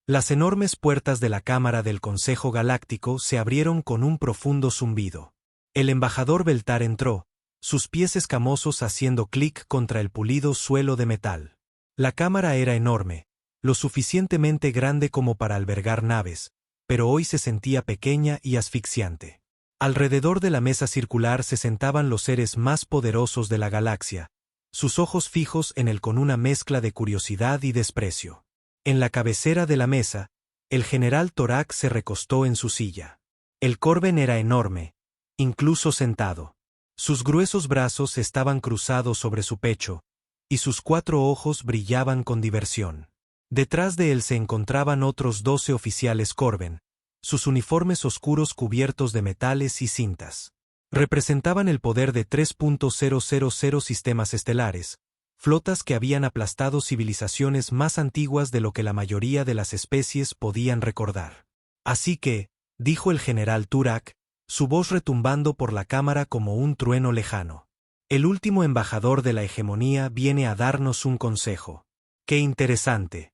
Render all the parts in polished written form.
Las enormes puertas de la Cámara del Consejo Galáctico se abrieron con un profundo zumbido. El embajador Beltar entró, sus pies escamosos haciendo clic contra el pulido suelo de metal. La cámara era enorme, lo suficientemente grande como para albergar naves, pero hoy se sentía pequeña y asfixiante. Alrededor de la mesa circular se sentaban los seres más poderosos de la galaxia, sus ojos fijos en él con una mezcla de curiosidad y desprecio. En la cabecera de la mesa, el general Torak se recostó en su silla. El Corben era enorme, incluso sentado. Sus gruesos brazos estaban cruzados sobre su pecho, y sus 4 ojos brillaban con diversión. Detrás de él se encontraban otros 12 oficiales Corben, sus uniformes oscuros cubiertos de metales y cintas. Representaban el poder de 3.000 sistemas estelares, flotas que habían aplastado civilizaciones más antiguas de lo que la mayoría de las especies podían recordar. Así que, dijo el general Turak, su voz retumbando por la cámara como un trueno lejano. El último embajador de la hegemonía viene a darnos un consejo. ¡Qué interesante!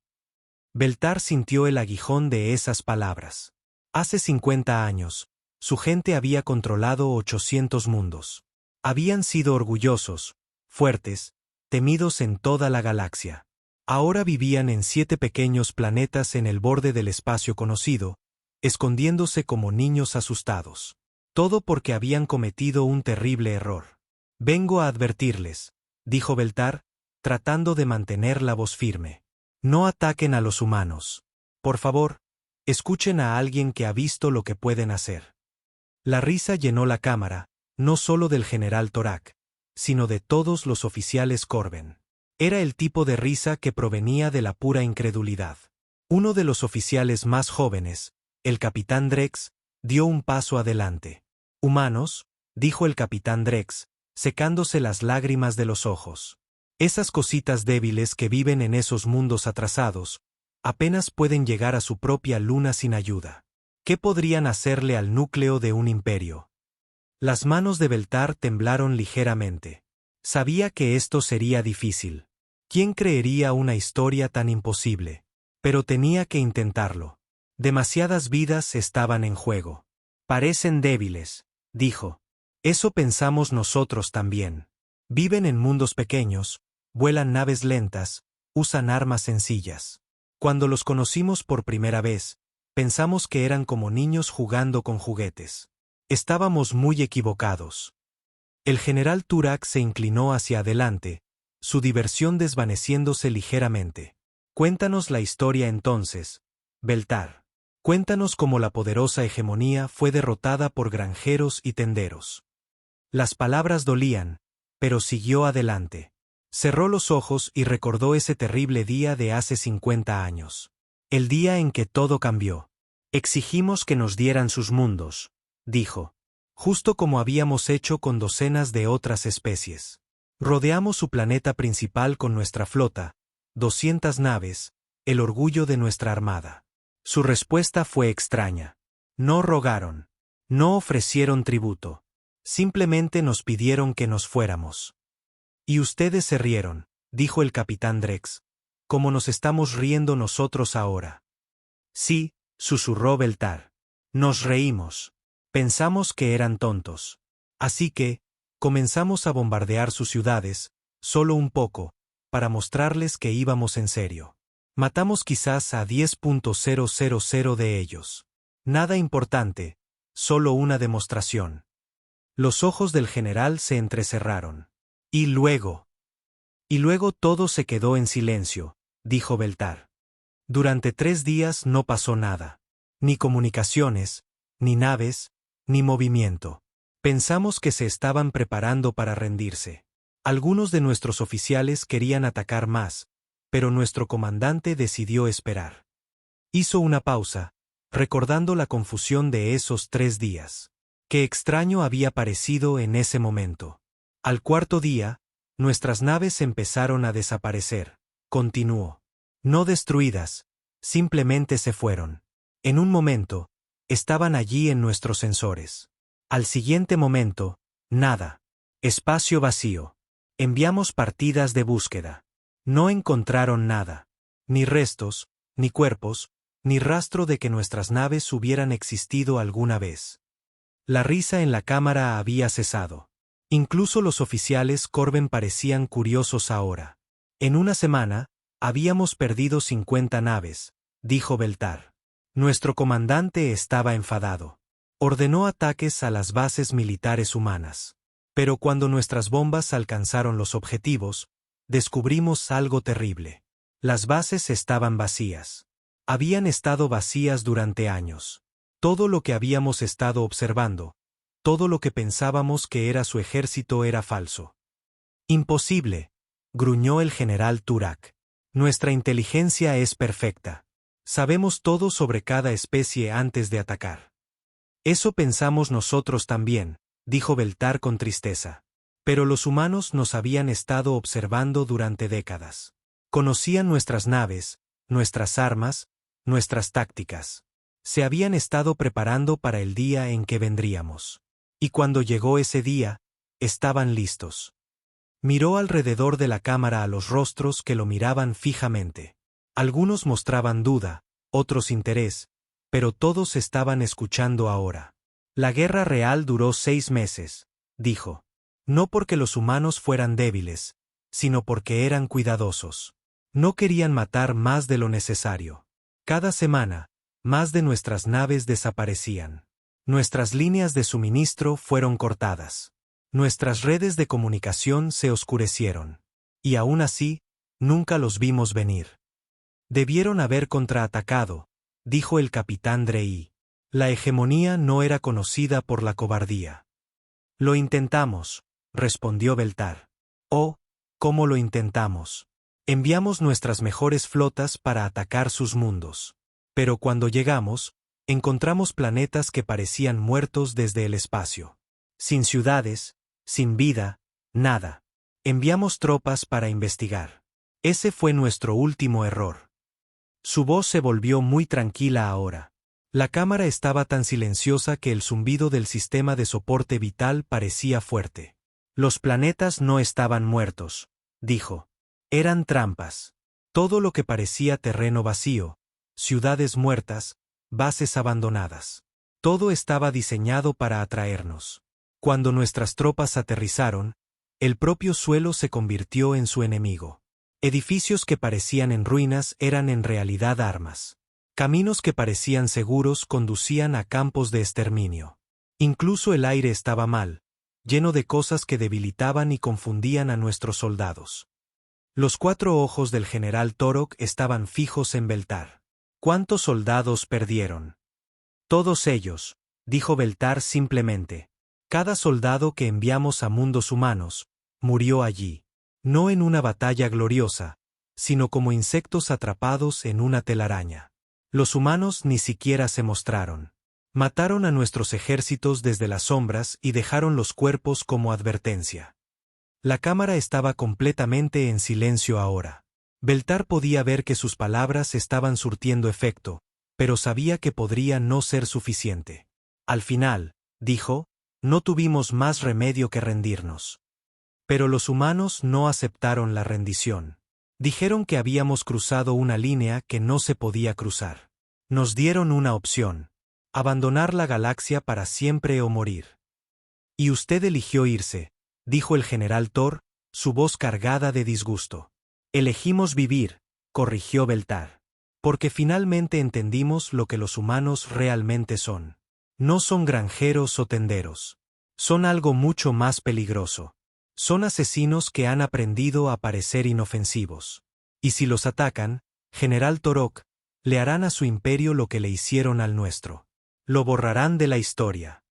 Beltar sintió el aguijón de esas palabras. Hace 50 años, su gente había controlado 800 mundos. Habían sido orgullosos, fuertes, temidos en toda la galaxia. Ahora vivían en 7 pequeños planetas en el borde del espacio conocido, escondiéndose como niños asustados. Todo porque habían cometido un terrible error. Vengo a advertirles, dijo Beltar, tratando de mantener la voz firme. No ataquen a los humanos. Por favor, escuchen a alguien que ha visto lo que pueden hacer. La risa llenó la cámara, no solo del general Torak, sino de todos los oficiales Corben. Era el tipo de risa que provenía de la pura incredulidad. Uno de los oficiales más jóvenes, el capitán Drex, dio un paso adelante. Humanos, dijo el capitán Drex, secándose las lágrimas de los ojos. Esas cositas débiles que viven en esos mundos atrasados, apenas pueden llegar a su propia luna sin ayuda. ¿Qué podrían hacerle al núcleo de un imperio? Las manos de Beltar temblaron ligeramente. Sabía que esto sería difícil. ¿Quién creería una historia tan imposible? Pero tenía que intentarlo. Demasiadas vidas estaban en juego. Parecen débiles, dijo. Eso pensamos nosotros también. Viven en mundos pequeños, vuelan naves lentas, usan armas sencillas. Cuando los conocimos por primera vez, pensamos que eran como niños jugando con juguetes. Estábamos muy equivocados. El general Turak se inclinó hacia adelante, su diversión desvaneciéndose ligeramente. Cuéntanos la historia entonces, Beltar. Cuéntanos cómo la poderosa hegemonía fue derrotada por granjeros y tenderos. Las palabras dolían, pero siguió adelante. Cerró los ojos y recordó ese terrible día de hace 50 años. El día en que todo cambió. Exigimos que nos dieran sus mundos, dijo. Justo como habíamos hecho con docenas de otras especies. Rodeamos su planeta principal con nuestra flota, 200 naves, el orgullo de nuestra armada. Su respuesta fue extraña. No rogaron. No ofrecieron tributo. Simplemente nos pidieron que nos fuéramos. Y ustedes se rieron, dijo el capitán Drex, como nos estamos riendo nosotros ahora. Sí, susurró Beltar. Nos reímos. Pensamos que eran tontos. Así que, comenzamos a bombardear sus ciudades, solo un poco, para mostrarles que íbamos en serio. Matamos quizás a 10.000 de ellos. Nada importante, solo una demostración. Los ojos del general se entrecerraron. Y luego todo se quedó en silencio, dijo Beltar. Durante 3 días no pasó nada. Ni comunicaciones, ni naves, ni movimiento. Pensamos que se estaban preparando para rendirse. Algunos de nuestros oficiales querían atacar más, pero nuestro comandante decidió esperar. Hizo una pausa, recordando la confusión de esos 3 días. Qué extraño había parecido en ese momento. Al 4.º día, nuestras naves empezaron a desaparecer, continuó. No destruidas, simplemente se fueron. En un momento, estaban allí en nuestros sensores. Al siguiente momento, nada. Espacio vacío. Enviamos partidas de búsqueda. No encontraron nada. Ni restos, ni cuerpos, ni rastro de que nuestras naves hubieran existido alguna vez. La risa en la cámara había cesado. Incluso los oficiales Corben parecían curiosos ahora. En una semana, habíamos perdido 50 naves, dijo Beltar. Nuestro comandante estaba enfadado. Ordenó ataques a las bases militares humanas. Pero cuando nuestras bombas alcanzaron los objetivos, descubrimos algo terrible. Las bases estaban vacías. Habían estado vacías durante años. Todo lo que habíamos estado observando, todo lo que pensábamos que era su ejército era falso. Imposible, gruñó el general Turak. Nuestra inteligencia es perfecta. Sabemos todo sobre cada especie antes de atacar. Eso pensamos nosotros también, dijo Beltar con tristeza. Pero los humanos nos habían estado observando durante décadas. Conocían nuestras naves, nuestras armas, nuestras tácticas. Se habían estado preparando para el día en que vendríamos. Y cuando llegó ese día, estaban listos. Miró alrededor de la cámara a los rostros que lo miraban fijamente. Algunos mostraban duda, otros interés, pero todos estaban escuchando ahora. La guerra real duró 6 meses, dijo. No porque los humanos fueran débiles, sino porque eran cuidadosos. No querían matar más de lo necesario. Cada semana, más de nuestras naves desaparecían. Nuestras líneas de suministro fueron cortadas. Nuestras redes de comunicación se oscurecieron. Y aún así, nunca los vimos venir. Debieron haber contraatacado, dijo el capitán Drey. La hegemonía no era conocida por la cobardía. Lo intentamos, respondió Beltar. Oh, ¿cómo lo intentamos? Enviamos nuestras mejores flotas para atacar sus mundos. Pero cuando llegamos, encontramos planetas que parecían muertos desde el espacio. Sin ciudades, sin vida, nada. Enviamos tropas para investigar. Ese fue nuestro último error. Su voz se volvió muy tranquila ahora. La cámara estaba tan silenciosa que el zumbido del sistema de soporte vital parecía fuerte. Los planetas no estaban muertos, dijo. Eran trampas. Todo lo que parecía terreno vacío, ciudades muertas, bases abandonadas. Todo estaba diseñado para atraernos. Cuando nuestras tropas aterrizaron, el propio suelo se convirtió en su enemigo. Edificios que parecían en ruinas eran en realidad armas. Caminos que parecían seguros conducían a campos de exterminio. Incluso el aire estaba mal, lleno de cosas que debilitaban y confundían a nuestros soldados. Los 4 ojos del general Torok estaban fijos en Beltar. ¿Cuántos soldados perdieron? Todos ellos, dijo Beltar simplemente. Cada soldado que enviamos a mundos humanos, murió allí. No en una batalla gloriosa, sino como insectos atrapados en una telaraña. Los humanos ni siquiera se mostraron. Mataron a nuestros ejércitos desde las sombras y dejaron los cuerpos como advertencia. La cámara estaba completamente en silencio ahora. Beltar podía ver que sus palabras estaban surtiendo efecto, pero sabía que podría no ser suficiente. Al final, dijo, no tuvimos más remedio que rendirnos. Pero los humanos no aceptaron la rendición. Dijeron que habíamos cruzado una línea que no se podía cruzar. Nos dieron una opción: abandonar la galaxia para siempre o morir. Y usted eligió irse, dijo el general Thor, su voz cargada de disgusto. Elegimos vivir, corrigió Beltar. Porque finalmente entendimos lo que los humanos realmente son. No son granjeros o tenderos. Son algo mucho más peligroso. Son asesinos que han aprendido a parecer inofensivos. Y si los atacan, General Torok, le harán a su imperio lo que le hicieron al nuestro. Lo borrarán de la historia.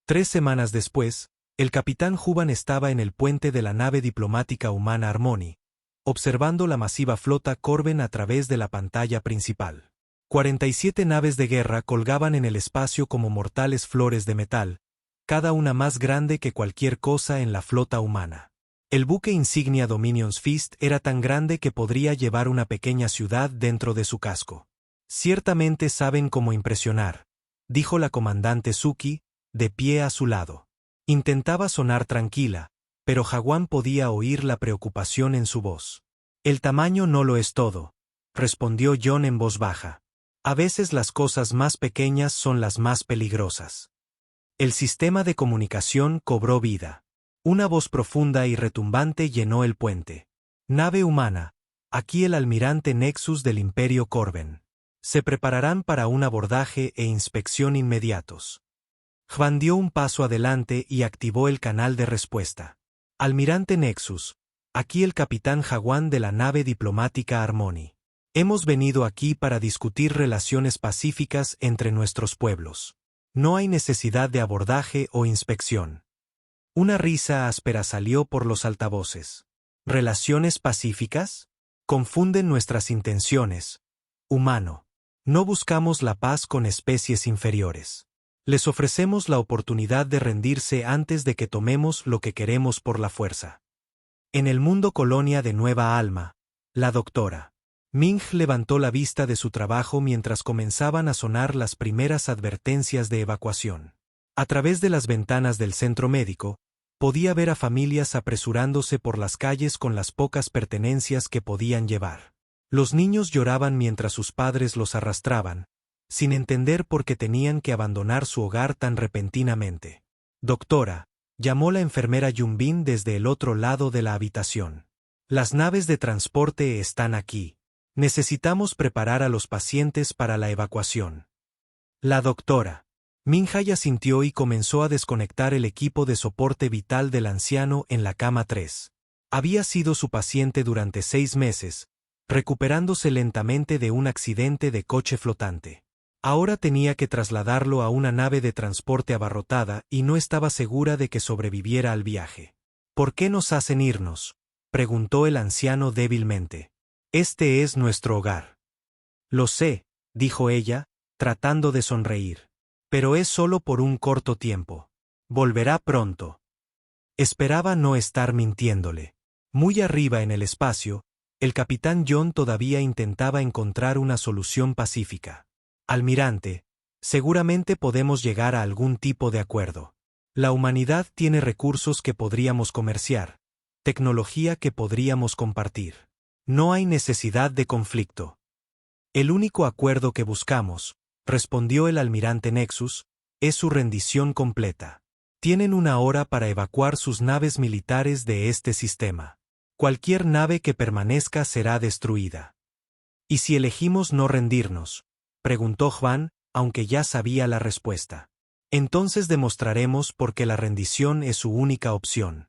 3 semanas después, el capitán Juban estaba en el puente de la nave diplomática humana Harmony, observando la masiva flota Corben a través de la pantalla principal. 47 naves de guerra colgaban en el espacio como mortales flores de metal, cada una más grande que cualquier cosa en la flota humana. El buque insignia Dominion's Fist era tan grande que podría llevar una pequeña ciudad dentro de su casco. Ciertamente saben cómo impresionar, dijo la comandante Suki, de pie a su lado. Intentaba sonar tranquila, pero Jaguán podía oír la preocupación en su voz. El tamaño no lo es todo, respondió John en voz baja. A veces las cosas más pequeñas son las más peligrosas. El sistema de comunicación cobró vida. Una voz profunda y retumbante llenó el puente. Nave humana, aquí el almirante Nexus del Imperio Corben. Se prepararán para un abordaje e inspección inmediatos. Juan dio un paso adelante y activó el canal de respuesta. Almirante Nexus, aquí el capitán Jaguán de la nave diplomática Harmony. Hemos venido aquí para discutir relaciones pacíficas entre nuestros pueblos. No hay necesidad de abordaje o inspección. Una risa áspera salió por los altavoces. ¿Relaciones pacíficas? Confunden nuestras intenciones. Humano. No buscamos la paz con especies inferiores. Les ofrecemos la oportunidad de rendirse antes de que tomemos lo que queremos por la fuerza. En el mundo colonia de Nueva Alma, la doctora Ming levantó la vista de su trabajo mientras comenzaban a sonar las primeras advertencias de evacuación. A través de las ventanas del centro médico, podía ver a familias apresurándose por las calles con las pocas pertenencias que podían llevar. Los niños lloraban mientras sus padres los arrastraban, sin entender por qué tenían que abandonar su hogar tan repentinamente. Doctora, llamó la enfermera Yumbin desde el otro lado de la habitación. Las naves de transporte están aquí. Necesitamos preparar a los pacientes para la evacuación. La doctora Minhai asintió y comenzó a desconectar el equipo de soporte vital del anciano en la cama 3. Había sido su paciente durante 6 meses, recuperándose lentamente de un accidente de coche flotante. Ahora tenía que trasladarlo a una nave de transporte abarrotada y no estaba segura de que sobreviviera al viaje. ¿Por qué nos hacen irnos?, preguntó el anciano débilmente. Este es nuestro hogar. Lo sé, dijo ella, tratando de sonreír. Pero es solo por un corto tiempo. Volverá pronto. Esperaba no estar mintiéndole. Muy arriba en el espacio, el capitán John todavía intentaba encontrar una solución pacífica. Almirante, seguramente podemos llegar a algún tipo de acuerdo. La humanidad tiene recursos que podríamos comerciar, tecnología que podríamos compartir. No hay necesidad de conflicto. El único acuerdo que buscamos, respondió el almirante Nexus, es su rendición completa. Tienen 1 hora para evacuar sus naves militares de este sistema. Cualquier nave que permanezca será destruida. ¿Y si elegimos no rendirnos?, preguntó Juan, aunque ya sabía la respuesta. Entonces demostraremos por qué la rendición es su única opción.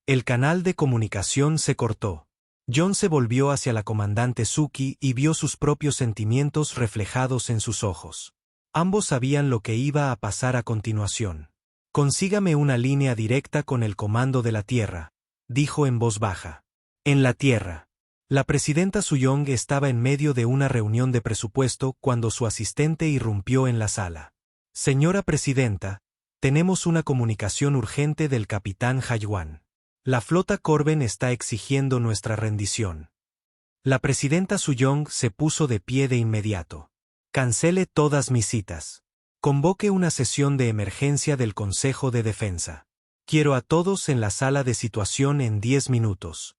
El canal de comunicación se cortó. John se volvió hacia la comandante Suki y vio sus propios sentimientos reflejados en sus ojos. Ambos sabían lo que iba a pasar a continuación. Consígame una línea directa con el comando de la Tierra, dijo en voz baja. En la Tierra. La presidenta Suyong estaba en medio de una reunión de presupuesto cuando su asistente irrumpió en la sala. Señora presidenta, tenemos una comunicación urgente del capitán Haiwan. La flota Corben está exigiendo nuestra rendición. La presidenta Suyong se puso de pie de inmediato. Cancele todas mis citas. Convoque una sesión de emergencia del Consejo de Defensa. Quiero a todos en la sala de situación en 10 minutos.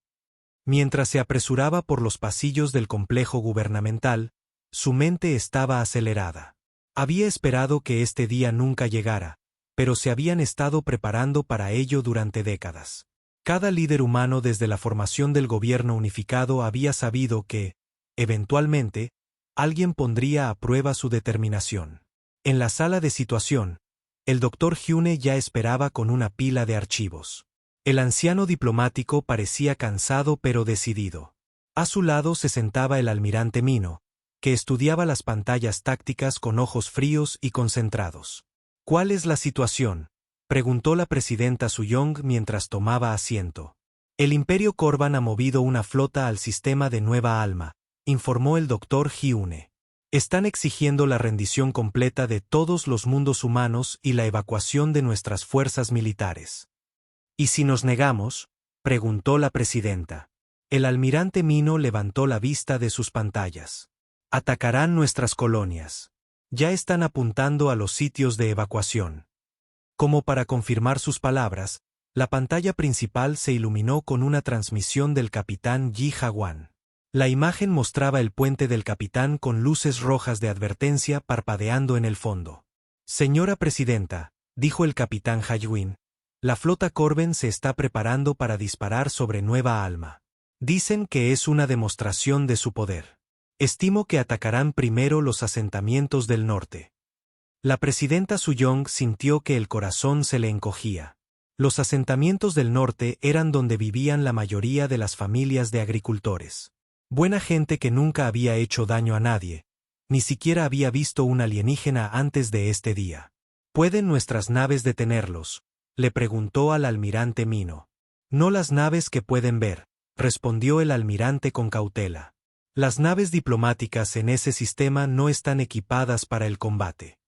Mientras se apresuraba por los pasillos del complejo gubernamental, su mente estaba acelerada. Había esperado que este día nunca llegara, pero se habían estado preparando para ello durante décadas. Cada líder humano desde la formación del gobierno unificado había sabido que, eventualmente, alguien pondría a prueba su determinación. En la sala de situación, el Dr. Hyune ya esperaba con una pila de archivos. El anciano diplomático parecía cansado pero decidido. A su lado se sentaba el almirante Mino, que estudiaba las pantallas tácticas con ojos fríos y concentrados. ¿Cuál es la situación?, preguntó la presidenta Suyong mientras tomaba asiento. El Imperio Corban ha movido una flota al sistema de Nueva Alma, informó el Dr. Hyune. Están exigiendo la rendición completa de todos los mundos humanos y la evacuación de nuestras fuerzas militares. ¿Y si nos negamos?, preguntó la presidenta. El almirante Mino levantó la vista de sus pantallas. Atacarán nuestras colonias. Ya están apuntando a los sitios de evacuación. Como para confirmar sus palabras, la pantalla principal se iluminó con una transmisión del capitán Yi Jaguán. La imagen mostraba el puente del capitán con luces rojas de advertencia parpadeando en el fondo. Señora Presidenta, dijo el capitán Haywin, la flota Corben se está preparando para disparar sobre Nueva Alma. Dicen que es una demostración de su poder. Estimo que atacarán primero los asentamientos del norte. La presidenta Suyong sintió que el corazón se le encogía. Los asentamientos del norte eran donde vivían la mayoría de las familias de agricultores. Buena gente que nunca había hecho daño a nadie, ni siquiera había visto un alienígena antes de este día. ¿Pueden nuestras naves detenerlos?, le preguntó al almirante Mino. No las naves que pueden ver, respondió el almirante con cautela. Las naves diplomáticas en ese sistema no están equipadas para el combate.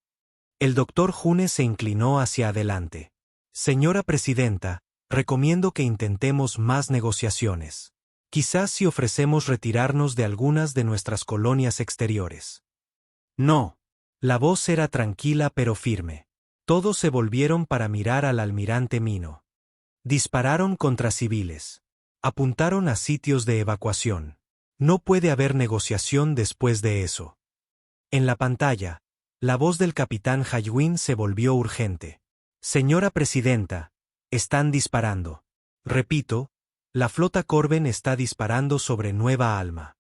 El doctor June se inclinó hacia adelante. Señora Presidenta, recomiendo que intentemos más negociaciones. Quizás si ofrecemos retirarnos de algunas de nuestras colonias exteriores. No. La voz era tranquila pero firme. Todos se volvieron para mirar al almirante Mino. Dispararon contra civiles. Apuntaron a sitios de evacuación. No puede haber negociación después de eso. En la pantalla, la voz del capitán Haywin se volvió urgente. Señora Presidenta, están disparando. Repito, la flota Corben está disparando sobre Nueva Alma.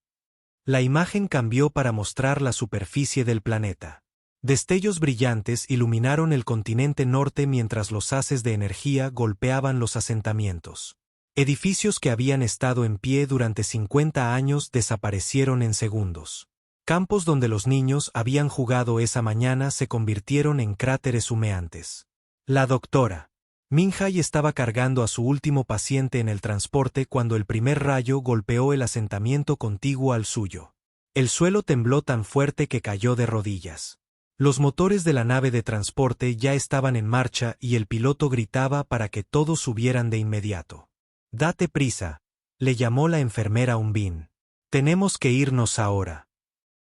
La imagen cambió para mostrar la superficie del planeta. Destellos brillantes iluminaron el continente norte mientras los haces de energía golpeaban los asentamientos. Edificios que habían estado en pie durante 50 años desaparecieron en segundos. Campos donde los niños habían jugado esa mañana se convirtieron en cráteres humeantes. La doctora Minhai estaba cargando a su último paciente en el transporte cuando el primer rayo golpeó el asentamiento contiguo al suyo. El suelo tembló tan fuerte que cayó de rodillas. Los motores de la nave de transporte ya estaban en marcha y el piloto gritaba para que todos subieran de inmediato. «Date prisa», le llamó la enfermera Unbin. «Tenemos que irnos ahora».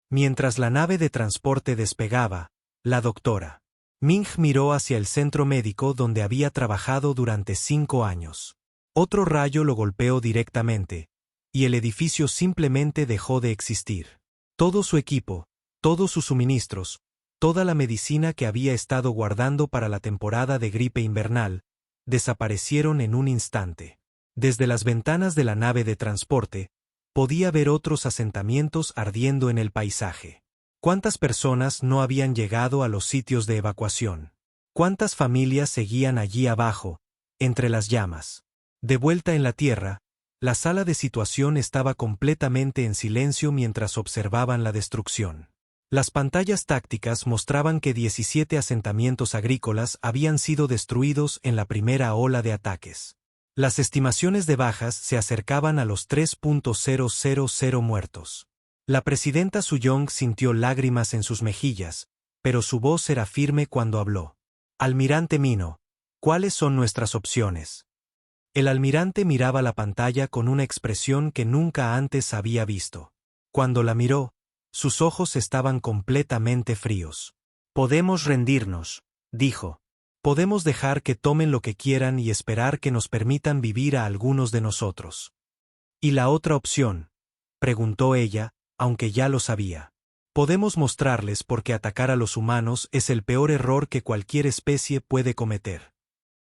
Mientras la nave de transporte despegaba, la doctora Ming miró hacia el centro médico donde había trabajado durante 5 años. Otro rayo lo golpeó directamente, y el edificio simplemente dejó de existir. Todo su equipo, todos sus suministros, toda la medicina que había estado guardando para la temporada de gripe invernal, desaparecieron en un instante. Desde las ventanas de la nave de transporte, podía ver otros asentamientos ardiendo en el paisaje. ¿Cuántas personas no habían llegado a los sitios de evacuación? ¿Cuántas familias seguían allí abajo, entre las llamas? De vuelta en la tierra, la sala de situación estaba completamente en silencio mientras observaban la destrucción. Las pantallas tácticas mostraban que 17 asentamientos agrícolas habían sido destruidos en la primera ola de ataques. Las estimaciones de bajas se acercaban a los 3.000 muertos. La presidenta Suyong sintió lágrimas en sus mejillas, pero su voz era firme cuando habló. Almirante Mino, ¿cuáles son nuestras opciones? El almirante miraba la pantalla con una expresión que nunca antes había visto. Cuando la miró, sus ojos estaban completamente fríos. Podemos rendirnos, dijo. Podemos dejar que tomen lo que quieran y esperar que nos permitan vivir a algunos de nosotros. ¿Y la otra opción?, preguntó ella, aunque ya lo sabía. Podemos mostrarles por qué atacar a los humanos es el peor error que cualquier especie puede cometer.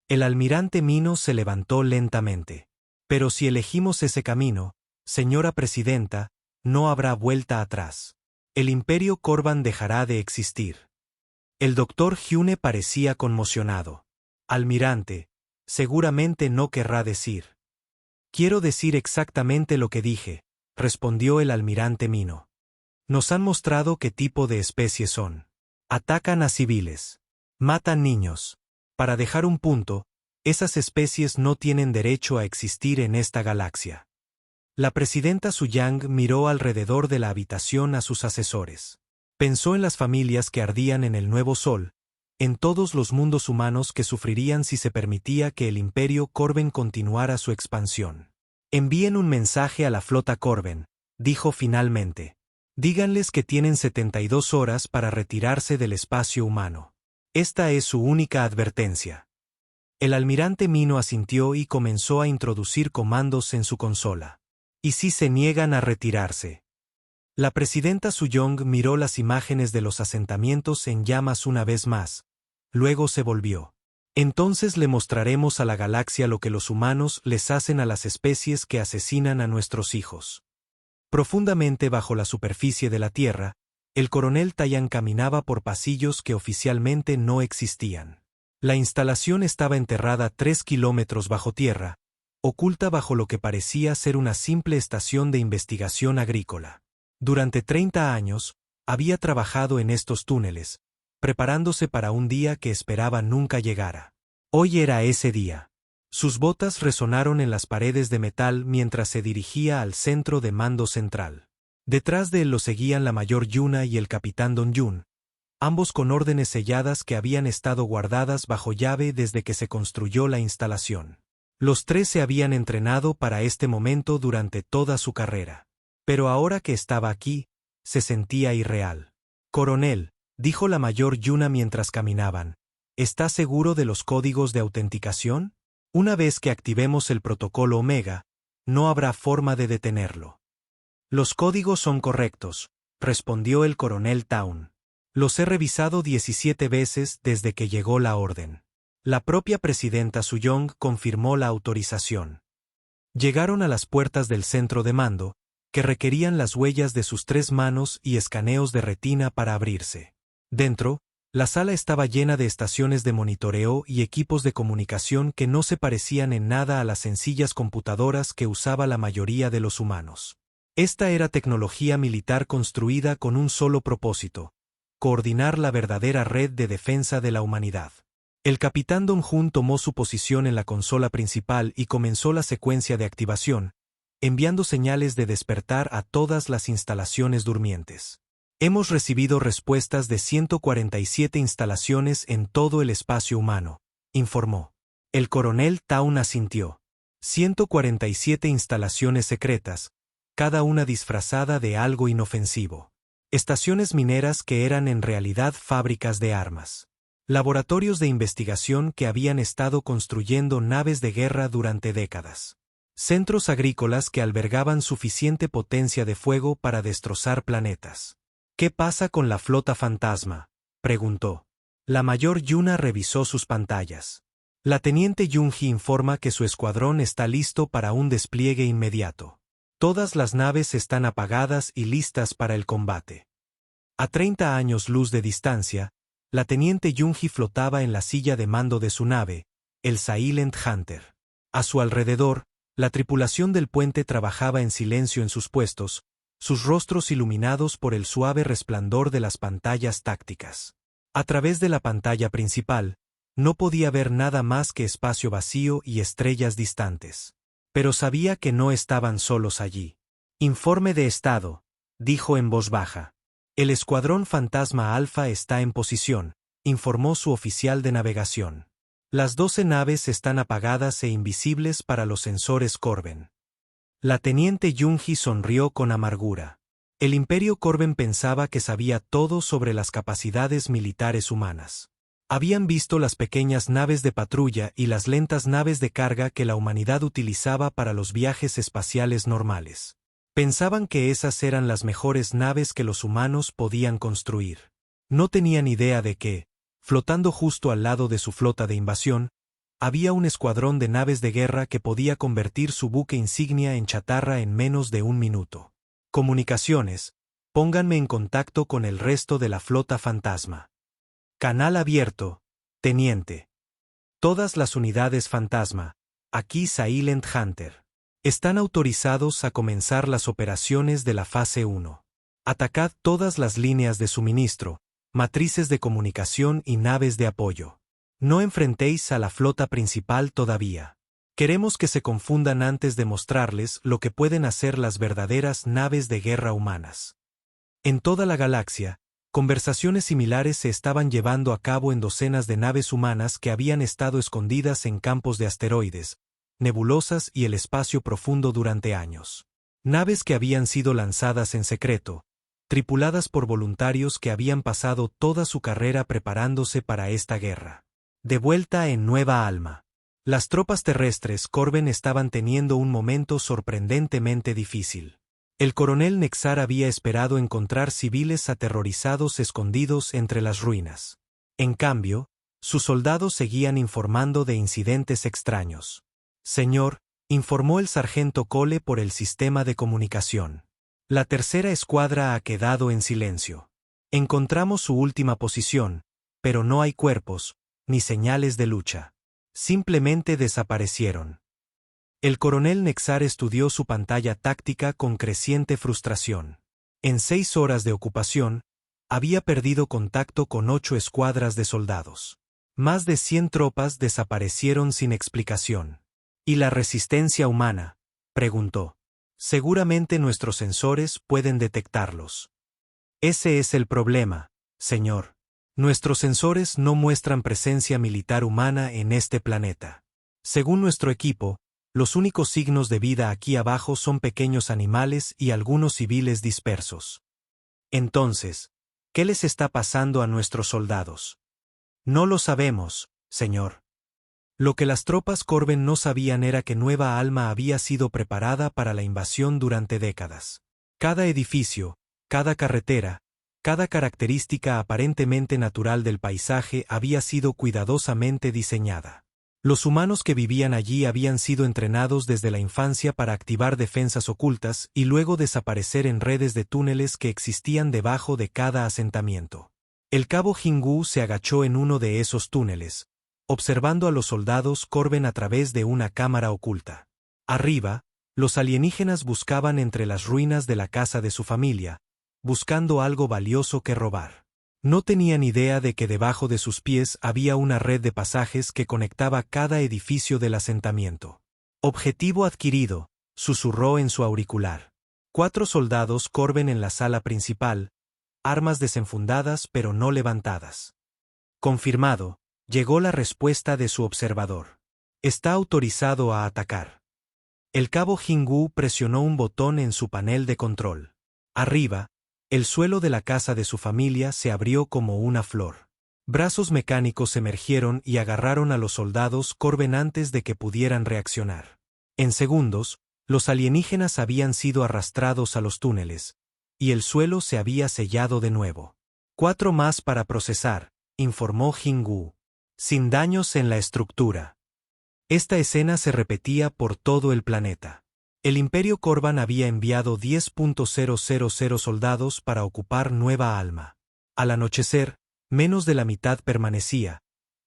El almirante Mino se levantó lentamente. Pero si elegimos ese camino, señora presidenta, no habrá vuelta atrás. El imperio Corban dejará de existir. El doctor Hyune parecía conmocionado. Almirante, seguramente no querrá decir. Quiero decir exactamente lo que dije, respondió el almirante Mino. Nos han mostrado qué tipo de especies son. Atacan a civiles. Matan niños. Para dejar un punto, esas especies no tienen derecho a existir en esta galaxia. La presidenta Suyang miró alrededor de la habitación a sus asesores. Pensó en las familias que ardían en el nuevo sol, en todos los mundos humanos que sufrirían si se permitía que el imperio Corben continuara su expansión. Envíen un mensaje a la flota Corben, dijo finalmente. Díganles que tienen 72 horas para retirarse del espacio humano. Esta es su única advertencia. El almirante Mino asintió y comenzó a introducir comandos en su consola. ¿Y si se niegan a retirarse? La presidenta Suyong miró las imágenes de los asentamientos en llamas una vez más. Luego se volvió. Entonces le mostraremos a la galaxia lo que los humanos les hacen a las especies que asesinan a nuestros hijos. Profundamente bajo la superficie de la Tierra, el coronel Tayan caminaba por pasillos que oficialmente no existían. La instalación estaba enterrada 3 kilómetros bajo tierra, oculta bajo lo que parecía ser una simple estación de investigación agrícola. Durante 30 años, había trabajado en estos túneles, preparándose para un día que esperaba nunca llegara. Hoy era ese día. Sus botas resonaron en las paredes de metal mientras se dirigía al centro de mando central. Detrás de él lo seguían la mayor Yuna y el capitán Dong-yun, ambos con órdenes selladas que habían estado guardadas bajo llave desde que se construyó la instalación. Los tres se habían entrenado para este momento durante toda su carrera. Pero ahora que estaba aquí, se sentía irreal. «Coronel», dijo la mayor Yuna mientras caminaban, «¿está seguro de los códigos de autenticación? Una vez que activemos el protocolo Omega, no habrá forma de detenerlo». «Los códigos son correctos», respondió el coronel Town. «Los he revisado 17 veces desde que llegó la orden». La propia presidenta Suyong confirmó la autorización. Llegaron a las puertas del centro de mando, que requerían las huellas de sus 3 manos y escaneos de retina para abrirse. Dentro, la sala estaba llena de estaciones de monitoreo y equipos de comunicación que no se parecían en nada a las sencillas computadoras que usaba la mayoría de los humanos. Esta era tecnología militar construida con un solo propósito: coordinar la verdadera red de defensa de la humanidad. El capitán Dong-jun tomó su posición en la consola principal y comenzó la secuencia de activación, enviando señales de despertar a todas las instalaciones durmientes. Hemos recibido respuestas de 147 instalaciones en todo el espacio humano, informó. El coronel Town asintió. 147 instalaciones secretas, cada una disfrazada de algo inofensivo. Estaciones mineras que eran en realidad fábricas de armas. Laboratorios de investigación que habían estado construyendo naves de guerra durante décadas. Centros agrícolas que albergaban suficiente potencia de fuego para destrozar planetas. ¿Qué pasa con la flota fantasma?, preguntó. La mayor Yuna revisó sus pantallas. La teniente Yunji informa que su escuadrón está listo para un despliegue inmediato. Todas las naves están apagadas y listas para el combate. A 30 años luz de distancia, la teniente Yunji flotaba en la silla de mando de su nave, el Silent Hunter. A su alrededor, la tripulación del puente trabajaba en silencio en sus puestos, sus rostros iluminados por el suave resplandor de las pantallas tácticas. A través de la pantalla principal, no podía ver nada más que espacio vacío y estrellas distantes. Pero sabía que no estaban solos allí. «Informe de estado», dijo en voz baja. «El escuadrón fantasma Alfa está en posición», informó su oficial de navegación. «Las 12 naves están apagadas e invisibles para los sensores Corben». La teniente Yunji sonrió con amargura. El Imperio Corben pensaba que sabía todo sobre las capacidades militares humanas. Habían visto las pequeñas naves de patrulla y las lentas naves de carga que la humanidad utilizaba para los viajes espaciales normales. Pensaban que esas eran las mejores naves que los humanos podían construir. No tenían idea de que, flotando justo al lado de su flota de invasión, había un escuadrón de naves de guerra que podía convertir su buque insignia en chatarra en menos de 1 minuto. Comunicaciones, pónganme en contacto con el resto de la flota fantasma. Canal abierto, teniente. Todas las unidades fantasma, aquí Silent Hunter, están autorizados a comenzar las operaciones de la fase 1. Atacad todas las líneas de suministro, matrices de comunicación y naves de apoyo. No enfrentéis a la flota principal todavía. Queremos que se confundan antes de mostrarles lo que pueden hacer las verdaderas naves de guerra humanas. En toda la galaxia, conversaciones similares se estaban llevando a cabo en docenas de naves humanas que habían estado escondidas en campos de asteroides, nebulosas y el espacio profundo durante años. Naves que habían sido lanzadas en secreto, tripuladas por voluntarios que habían pasado toda su carrera preparándose para esta guerra. De vuelta en Nueva Alma. Las tropas terrestres Corben estaban teniendo un momento sorprendentemente difícil. El coronel Nexar había esperado encontrar civiles aterrorizados escondidos entre las ruinas. En cambio, sus soldados seguían informando de incidentes extraños. Señor, informó el sargento Cole por el sistema de comunicación. La tercera escuadra ha quedado en silencio. Encontramos su última posición, pero no hay cuerpos, ni señales de lucha. Simplemente desaparecieron. El coronel Nexar estudió su pantalla táctica con creciente frustración. En 6 horas de ocupación, había perdido contacto con 8 escuadras de soldados. Más de 100 tropas desaparecieron sin explicación. ¿Y la resistencia humana?, preguntó. Seguramente nuestros sensores pueden detectarlos. Ese es el problema, señor. Nuestros sensores no muestran presencia militar humana en este planeta. Según nuestro equipo, los únicos signos de vida aquí abajo son pequeños animales y algunos civiles dispersos. Entonces, ¿qué les está pasando a nuestros soldados? No lo sabemos, señor. Lo que las tropas Corben no sabían era que Nueva Alma había sido preparada para la invasión durante décadas. Cada edificio, cada carretera, cada característica aparentemente natural del paisaje había sido cuidadosamente diseñada. Los humanos que vivían allí habían sido entrenados desde la infancia para activar defensas ocultas y luego desaparecer en redes de túneles que existían debajo de cada asentamiento. El cabo Jingu se agachó en uno de esos túneles, observando a los soldados Corben a través de una cámara oculta. Arriba, los alienígenas buscaban entre las ruinas de la casa de su familia, buscando algo valioso que robar. No tenían idea de que debajo de sus pies había una red de pasajes que conectaba cada edificio del asentamiento. Objetivo adquirido, susurró en su auricular. 4 soldados Corben en la sala principal, armas desenfundadas pero no levantadas. Confirmado, llegó la respuesta de su observador. Está autorizado a atacar. El cabo Jingu presionó un botón en su panel de control. Arriba, el suelo de la casa de su familia se abrió como una flor. Brazos mecánicos emergieron y agarraron a los soldados Corben antes de que pudieran reaccionar. En segundos, los alienígenas habían sido arrastrados a los túneles, y el suelo se había sellado de nuevo. 4 más para procesar, informó Jingu. Sin daños en la estructura. Esta escena se repetía por todo el planeta. El Imperio Corban había enviado 10.000 soldados para ocupar Nueva Alma. Al anochecer, menos de la mitad permanecía,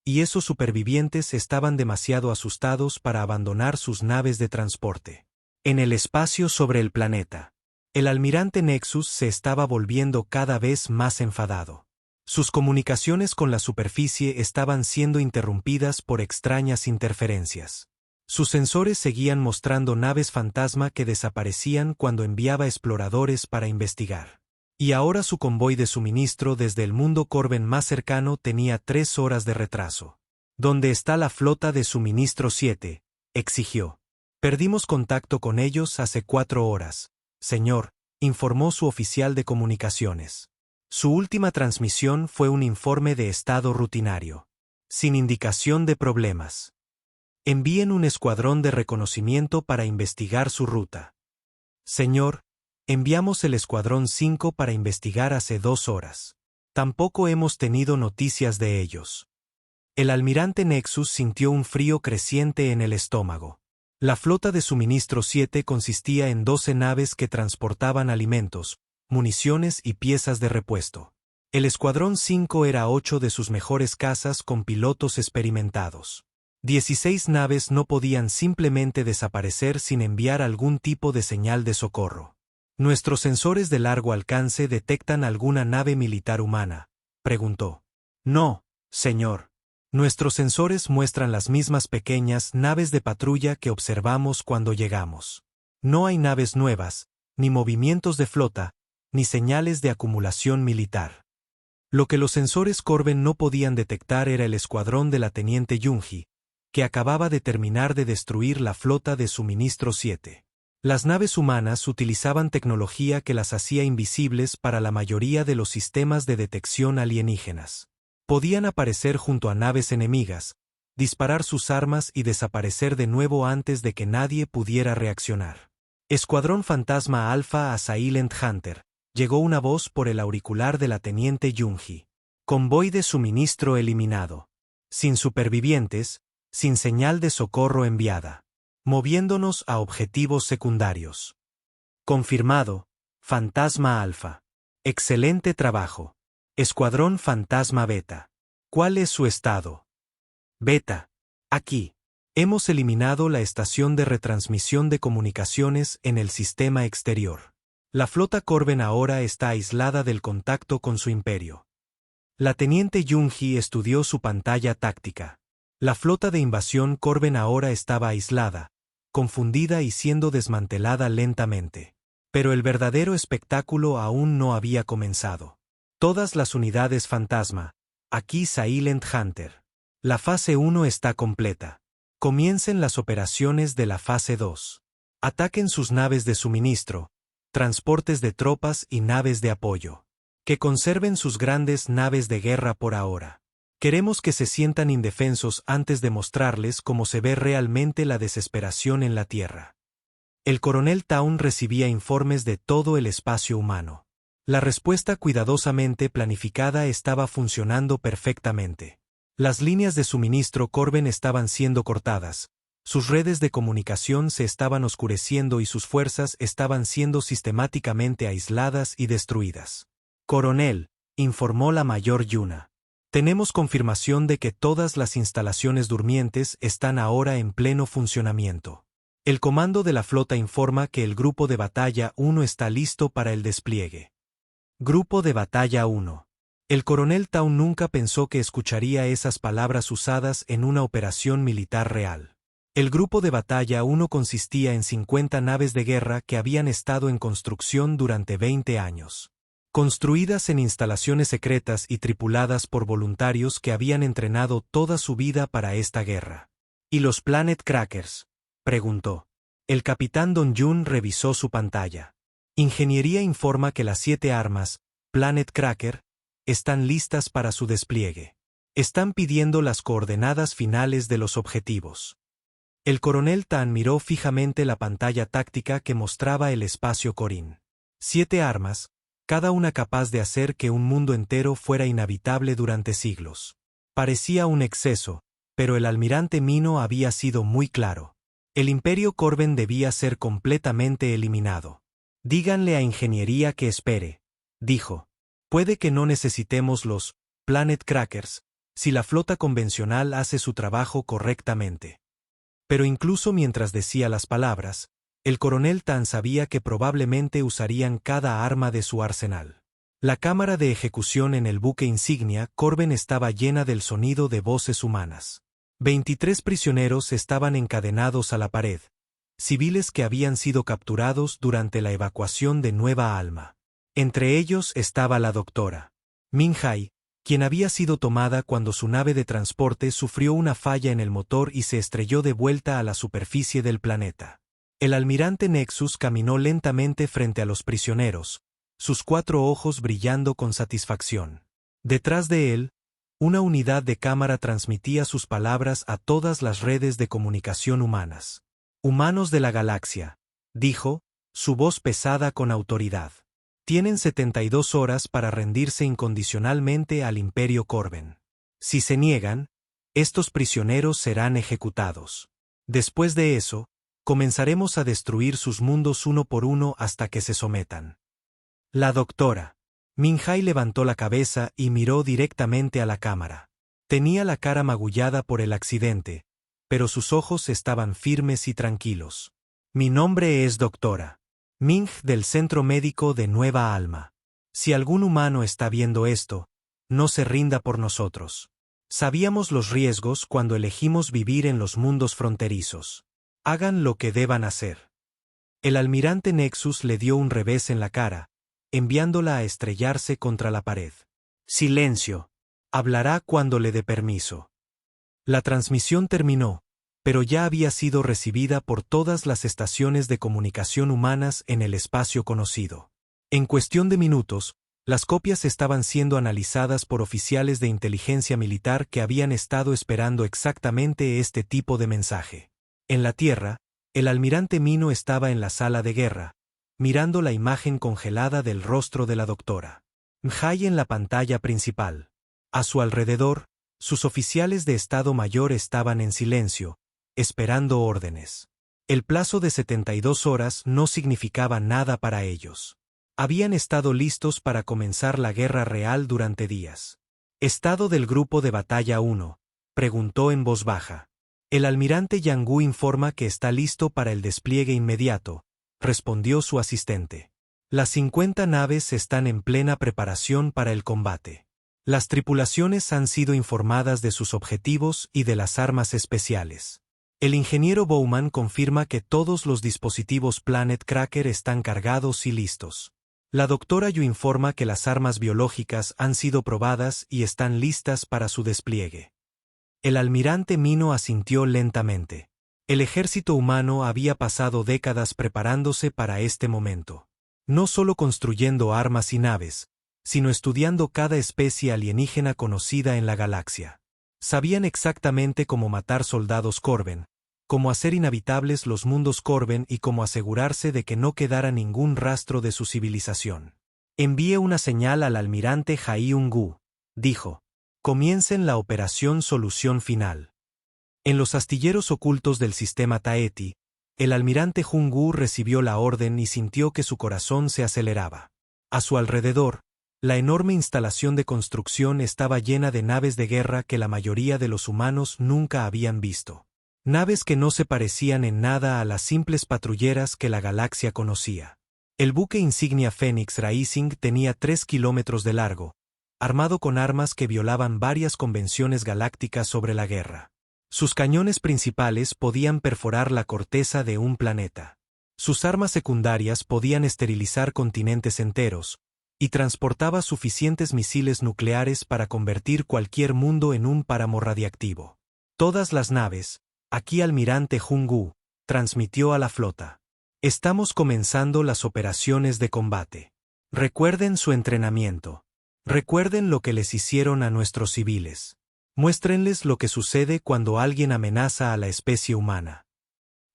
y esos supervivientes estaban demasiado asustados para abandonar sus naves de transporte. En el espacio sobre el planeta, el almirante Nexus se estaba volviendo cada vez más enfadado. Sus comunicaciones con la superficie estaban siendo interrumpidas por extrañas interferencias. Sus sensores seguían mostrando naves fantasma que desaparecían cuando enviaba exploradores para investigar. Y ahora su convoy de suministro desde el mundo Corben más cercano tenía 3 horas de retraso. ¿Dónde está la flota de suministro 7? Exigió. Perdimos contacto con ellos hace 4 horas, señor, informó su oficial de comunicaciones. Su última transmisión fue un informe de estado rutinario. Sin indicación de problemas. Envíen un escuadrón de reconocimiento para investigar su ruta. Señor, enviamos el escuadrón 5 para investigar hace 2 horas. Tampoco hemos tenido noticias de ellos. El almirante Nexus sintió un frío creciente en el estómago. La flota de suministro 7 consistía en 12 naves que transportaban alimentos, municiones y piezas de repuesto. El escuadrón 5 era 8 de sus mejores cazas con pilotos experimentados. 16 naves no podían simplemente desaparecer sin enviar algún tipo de señal de socorro. ¿Nuestros sensores de largo alcance detectan alguna nave militar humana?, preguntó. No, señor. Nuestros sensores muestran las mismas pequeñas naves de patrulla que observamos cuando llegamos. No hay naves nuevas, ni movimientos de flota, ni señales de acumulación militar. Lo que los sensores Corben no podían detectar era el escuadrón de la teniente Yunji, que acababa de terminar de destruir la flota de suministro 7. Las naves humanas utilizaban tecnología que las hacía invisibles para la mayoría de los sistemas de detección alienígenas. Podían aparecer junto a naves enemigas, disparar sus armas y desaparecer de nuevo antes de que nadie pudiera reaccionar. Escuadrón Fantasma Alpha a Silent Hunter. Llegó una voz por el auricular de la teniente Yunji. Convoy de suministro eliminado. Sin supervivientes, sin señal de socorro enviada. Moviéndonos a objetivos secundarios. Confirmado, Fantasma Alpha. Excelente trabajo. Escuadrón Fantasma Beta. ¿Cuál es su estado? Beta. Aquí. Hemos eliminado la estación de retransmisión de comunicaciones en el sistema exterior. La flota Corben ahora está aislada del contacto con su imperio. La teniente Yunji estudió su pantalla táctica. La flota de invasión Corben ahora estaba aislada, confundida y siendo desmantelada lentamente. Pero el verdadero espectáculo aún no había comenzado. Todas las unidades fantasma, aquí Silent Hunter. La fase 1 está completa. Comiencen las operaciones de la fase 2. Ataquen sus naves de suministro, transportes de tropas y naves de apoyo. Que conserven sus grandes naves de guerra por ahora. Queremos que se sientan indefensos antes de mostrarles cómo se ve realmente la desesperación en la Tierra. El coronel Town recibía informes de todo el espacio humano. La respuesta cuidadosamente planificada estaba funcionando perfectamente. Las líneas de suministro Corben estaban siendo cortadas, sus redes de comunicación se estaban oscureciendo y sus fuerzas estaban siendo sistemáticamente aisladas y destruidas. Coronel, informó la mayor Yuna. Tenemos confirmación de que todas las instalaciones durmientes están ahora en pleno funcionamiento. El comando de la flota informa que el Grupo de Batalla 1 está listo para el despliegue. Grupo de Batalla 1. El coronel Town nunca pensó que escucharía esas palabras usadas en una operación militar real. El Grupo de Batalla 1 consistía en 50 naves de guerra que habían estado en construcción durante 20 años. Construidas en instalaciones secretas y tripuladas por voluntarios que habían entrenado toda su vida para esta guerra. ¿Y los Planet Crackers?, preguntó. El capitán Don Jun revisó su pantalla. Ingeniería informa que las 7 armas, Planet Cracker, están listas para su despliegue. Están pidiendo las coordenadas finales de los objetivos. El coronel Tan miró fijamente la pantalla táctica que mostraba el espacio Corín. 7 armas, cada una capaz de hacer que un mundo entero fuera inhabitable durante siglos. Parecía un exceso, pero el almirante Mino había sido muy claro. El Imperio Corben debía ser completamente eliminado. Díganle a Ingeniería que espere, dijo. Puede que no necesitemos los Planet Crackers, si la flota convencional hace su trabajo correctamente. Pero incluso mientras decía las palabras, el coronel Tan sabía que probablemente usarían cada arma de su arsenal. La cámara de ejecución en el buque insignia Corben estaba llena del sonido de voces humanas. 23 prisioneros estaban encadenados a la pared, civiles que habían sido capturados durante la evacuación de Nueva Alma. Entre ellos estaba la doctora Minhai, quien había sido tomada cuando su nave de transporte sufrió una falla en el motor y se estrelló de vuelta a la superficie del planeta. El almirante Nexus caminó lentamente frente a los prisioneros, sus 4 ojos brillando con satisfacción. Detrás de él, una unidad de cámara transmitía sus palabras a todas las redes de comunicación humanas. Humanos de la galaxia, dijo, su voz pesada con autoridad. Tienen 72 horas para rendirse incondicionalmente al Imperio Corben. Si se niegan, estos prisioneros serán ejecutados. Después de eso, comenzaremos a destruir sus mundos uno por uno hasta que se sometan. La doctora Minhai levantó la cabeza y miró directamente a la cámara. Tenía la cara magullada por el accidente, pero sus ojos estaban firmes y tranquilos. Mi nombre es doctora Ming del Centro Médico de Nueva Alma. Si algún humano está viendo esto, no se rinda por nosotros. Sabíamos los riesgos cuando elegimos vivir en los mundos fronterizos. Hagan lo que deban hacer. El almirante Nexus le dio un revés en la cara, enviándola a estrellarse contra la pared. Silencio. Hablará cuando le dé permiso. La transmisión terminó, pero ya había sido recibida por todas las estaciones de comunicación humanas en el espacio conocido. En cuestión de minutos, Las copias estaban siendo analizadas por oficiales de inteligencia militar que habían estado esperando exactamente este tipo de mensaje. En la Tierra, el almirante Mino estaba en la sala de guerra, mirando la imagen congelada del rostro de la doctora Mhai en la pantalla principal. A su alrededor, sus oficiales de Estado Mayor estaban en silencio, esperando órdenes. El plazo de 72 horas no significaba nada para ellos. Habían estado listos para comenzar la guerra real durante días. ¿Estado del grupo de batalla 1? Preguntó en voz baja. El almirante Yang informa que está listo para el despliegue inmediato, respondió su asistente. Las 50 naves están en plena preparación para el combate. Las tripulaciones han sido informadas de sus objetivos y de las armas especiales. El ingeniero Bowman confirma que todos los dispositivos Planet Cracker están cargados y listos. La doctora Yu informa que las armas biológicas han sido probadas y están listas para su despliegue. El almirante Mino asintió lentamente. El ejército humano había pasado décadas preparándose para este momento. No solo construyendo armas y naves, sino estudiando cada especie alienígena conocida en la galaxia. Sabían exactamente cómo matar soldados Corben, cómo hacer inhabitables los mundos Corben y cómo asegurarse de que no quedara ningún rastro de su civilización. Envíe una señal al almirante Hai-Un-Gu, dijo. Comiencen la operación Solución Final. En los astilleros ocultos del sistema Taeti, el almirante Jun-Gu recibió la orden y sintió que su corazón se aceleraba. A su alrededor, la enorme instalación de construcción estaba llena de naves de guerra que la mayoría de los humanos nunca habían visto. Naves que no se parecían en nada a las simples patrulleras que la galaxia conocía. El buque insignia Phoenix Rising tenía 3 kilómetros de largo, armado con armas que violaban varias convenciones galácticas sobre la guerra. Sus cañones principales podían perforar la corteza de un planeta. Sus armas secundarias podían esterilizar continentes enteros, y transportaba suficientes misiles nucleares para convertir cualquier mundo en un páramo radiactivo. Todas las naves, aquí almirante Jun-Gu, transmitió a la flota. Estamos comenzando las operaciones de combate. Recuerden su entrenamiento. Recuerden lo que les hicieron a nuestros civiles. Muéstrenles lo que sucede cuando alguien amenaza a la especie humana.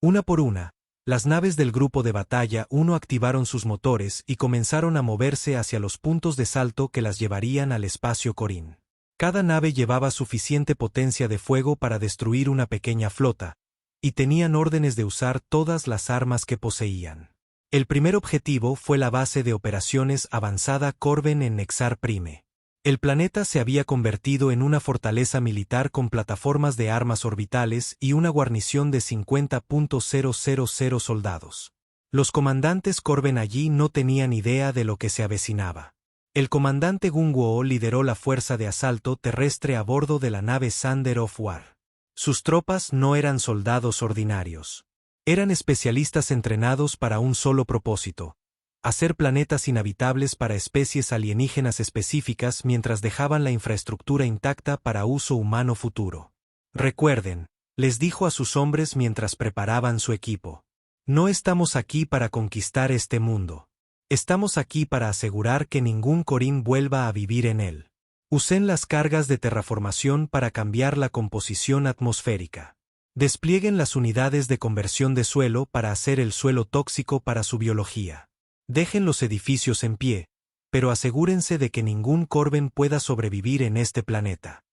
Una por una, las naves del grupo de batalla 1 activaron sus motores y comenzaron a moverse hacia los puntos de salto que las llevarían al espacio Corín. Cada nave llevaba suficiente potencia de fuego para destruir una pequeña flota, y tenían órdenes de usar todas las armas que poseían. El primer objetivo fue la base de operaciones avanzada Corben en Nexar Prime. El planeta se había convertido en una fortaleza militar con plataformas de armas orbitales y una guarnición de 50.000 soldados. Los comandantes Corben allí no tenían idea de lo que se avecinaba. El comandante Gung-Wo lideró la fuerza de asalto terrestre a bordo de la nave Sander of War. Sus tropas no eran soldados ordinarios. Eran especialistas entrenados para un solo propósito: hacer planetas inhabitables para especies alienígenas específicas mientras dejaban la infraestructura intacta para uso humano futuro. Recuerden, les dijo a sus hombres mientras preparaban su equipo. No estamos aquí para conquistar este mundo. Estamos aquí para asegurar que ningún Corín vuelva a vivir en él. Usen las cargas de terraformación para cambiar la composición atmosférica. Desplieguen las unidades de conversión de suelo para hacer el suelo tóxico para su biología. Dejen los edificios en pie, pero asegúrense de que ningún Corben pueda sobrevivir en este planeta.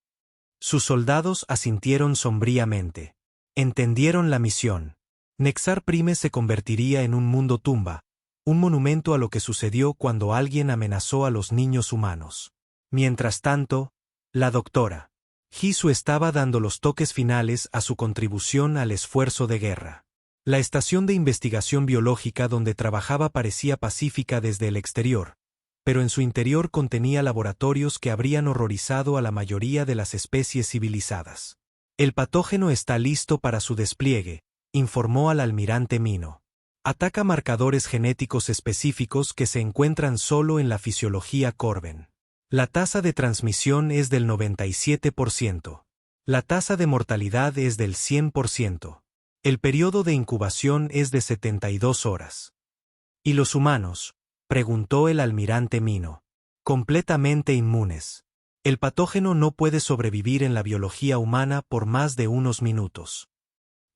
Sus soldados asintieron sombríamente. Entendieron la misión. Nexar Prime se convertiría en un mundo tumba, un monumento a lo que sucedió cuando alguien amenazó a los niños humanos. Mientras tanto, la doctora Hisu estaba dando los toques finales a su contribución al esfuerzo de guerra. La estación de investigación biológica donde trabajaba parecía pacífica desde el exterior, pero en su interior contenía laboratorios que habrían horrorizado a la mayoría de las especies civilizadas. El patógeno está listo para su despliegue, informó al almirante Mino. Ataca marcadores genéticos específicos que se encuentran solo en la fisiología Corben. La tasa de transmisión es del 97%. La tasa de mortalidad es del 100%. El periodo de incubación es de 72 horas. ¿Y los humanos?, preguntó el almirante Mino. Completamente inmunes. El patógeno no puede sobrevivir en la biología humana por más de unos minutos.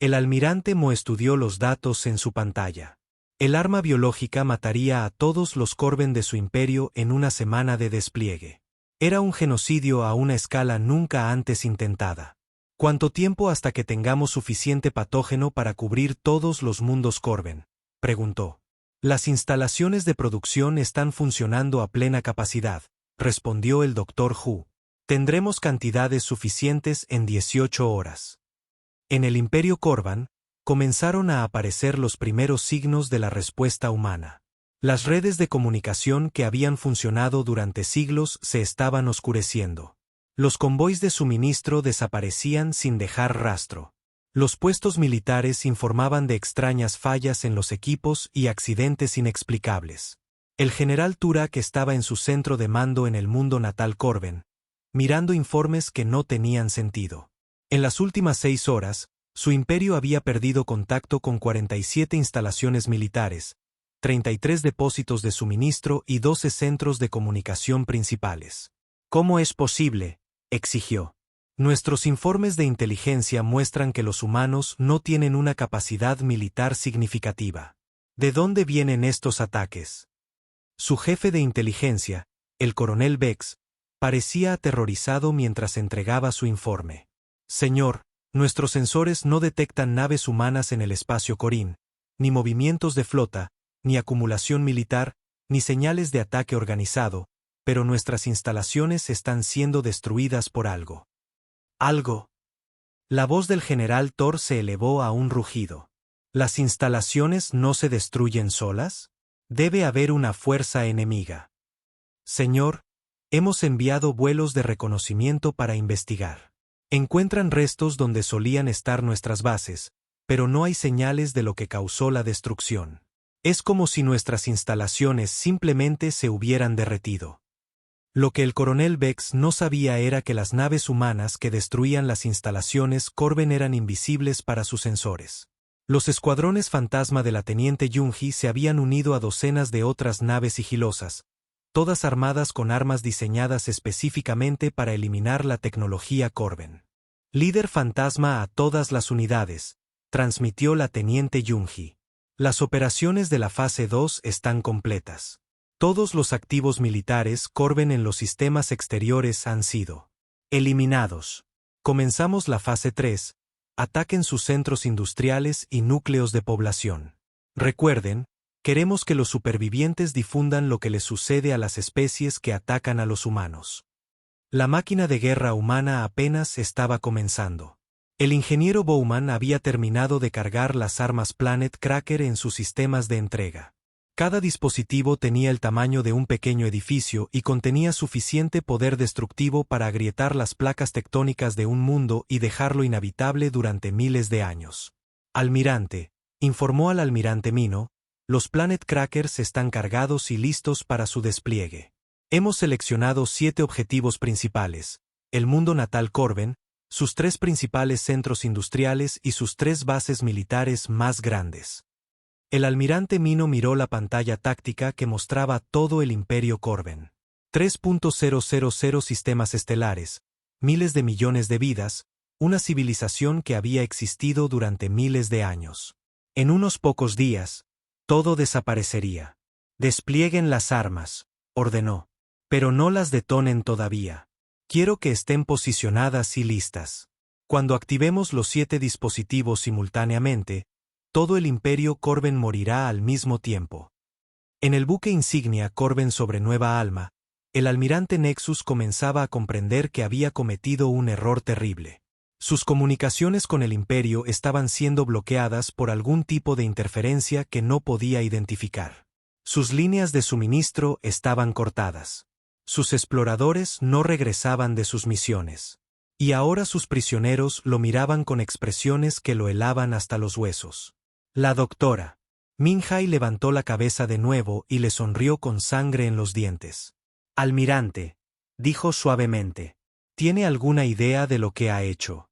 El almirante Mo estudió los datos en su pantalla. El arma biológica mataría a todos los Corben de su imperio en una semana de despliegue. Era un genocidio a una escala nunca antes intentada. ¿Cuánto tiempo hasta que tengamos suficiente patógeno para cubrir todos los mundos Corben?, preguntó. Las instalaciones de producción están funcionando a plena capacidad, respondió el Dr. Hu. Tendremos cantidades suficientes en 18 horas. En el Imperio Corban, comenzaron a aparecer los primeros signos de la respuesta humana. Las redes de comunicación que habían funcionado durante siglos se estaban oscureciendo. Los convoys de suministro desaparecían sin dejar rastro. Los puestos militares informaban de extrañas fallas en los equipos y accidentes inexplicables. El general Turak estaba en su centro de mando en el mundo natal Corben, mirando informes que no tenían sentido. En las últimas 6 horas, su imperio había perdido contacto con 47 instalaciones militares, 33 depósitos de suministro y 12 centros de comunicación principales. ¿Cómo es posible?, exigió. Nuestros informes de inteligencia muestran que los humanos no tienen una capacidad militar significativa. ¿De dónde vienen estos ataques? Su jefe de inteligencia, el coronel Bex, parecía aterrorizado mientras entregaba su informe. Señor, nuestros sensores no detectan naves humanas en el espacio Corín, ni movimientos de flota, ni acumulación militar, ni señales de ataque organizado, pero nuestras instalaciones están siendo destruidas por algo. ¿Algo? La voz del general Thor se elevó a un rugido. ¿Las instalaciones no se destruyen solas? Debe haber una fuerza enemiga. Señor, hemos enviado vuelos de reconocimiento para investigar. Encuentran restos donde solían estar nuestras bases, pero no hay señales de lo que causó la destrucción. Es como si nuestras instalaciones simplemente se hubieran derretido. Lo que el coronel Bex no sabía era que las naves humanas que destruían las instalaciones Corben eran invisibles para sus sensores. Los escuadrones fantasma de la teniente Yunji se habían unido a docenas de otras naves sigilosas, todas armadas con armas diseñadas específicamente para eliminar la tecnología Corben. Líder fantasma a todas las unidades, transmitió la teniente Yunji. Las operaciones de la fase 2 están completas. Todos los activos militares Corben en los sistemas exteriores han sido eliminados. Comenzamos la fase 3, ataquen sus centros industriales y núcleos de población. Recuerden, queremos que los supervivientes difundan lo que les sucede a las especies que atacan a los humanos. La máquina de guerra humana apenas estaba comenzando. El ingeniero Bowman había terminado de cargar las armas Planet Cracker en sus sistemas de entrega. Cada dispositivo tenía el tamaño de un pequeño edificio y contenía suficiente poder destructivo para agrietar las placas tectónicas de un mundo y dejarlo inhabitable durante miles de años. Almirante, informó al almirante Mino, los Planet Crackers están cargados y listos para su despliegue. Hemos seleccionado 7 objetivos principales: el mundo natal Corben, sus 3 principales centros industriales y sus 3 bases militares más grandes. El almirante Mino miró la pantalla táctica que mostraba todo el Imperio Corben. 3.000 sistemas estelares, miles de millones de vidas, una civilización que había existido durante miles de años. En unos pocos días, todo desaparecería. Desplieguen las armas, ordenó. Pero no las detonen todavía. Quiero que estén posicionadas y listas. Cuando activemos los 7 dispositivos simultáneamente, todo el Imperio Corben morirá al mismo tiempo. En el buque insignia Corben sobre Nueva Alma, el almirante Nexus comenzaba a comprender que había cometido un error terrible. Sus comunicaciones con el Imperio estaban siendo bloqueadas por algún tipo de interferencia que no podía identificar. Sus líneas de suministro estaban cortadas. Sus exploradores no regresaban de sus misiones. Y ahora sus prisioneros lo miraban con expresiones que lo helaban hasta los huesos. La doctora Minhai levantó la cabeza de nuevo y le sonrió con sangre en los dientes. Almirante, dijo suavemente, ¿tiene alguna idea de lo que ha hecho?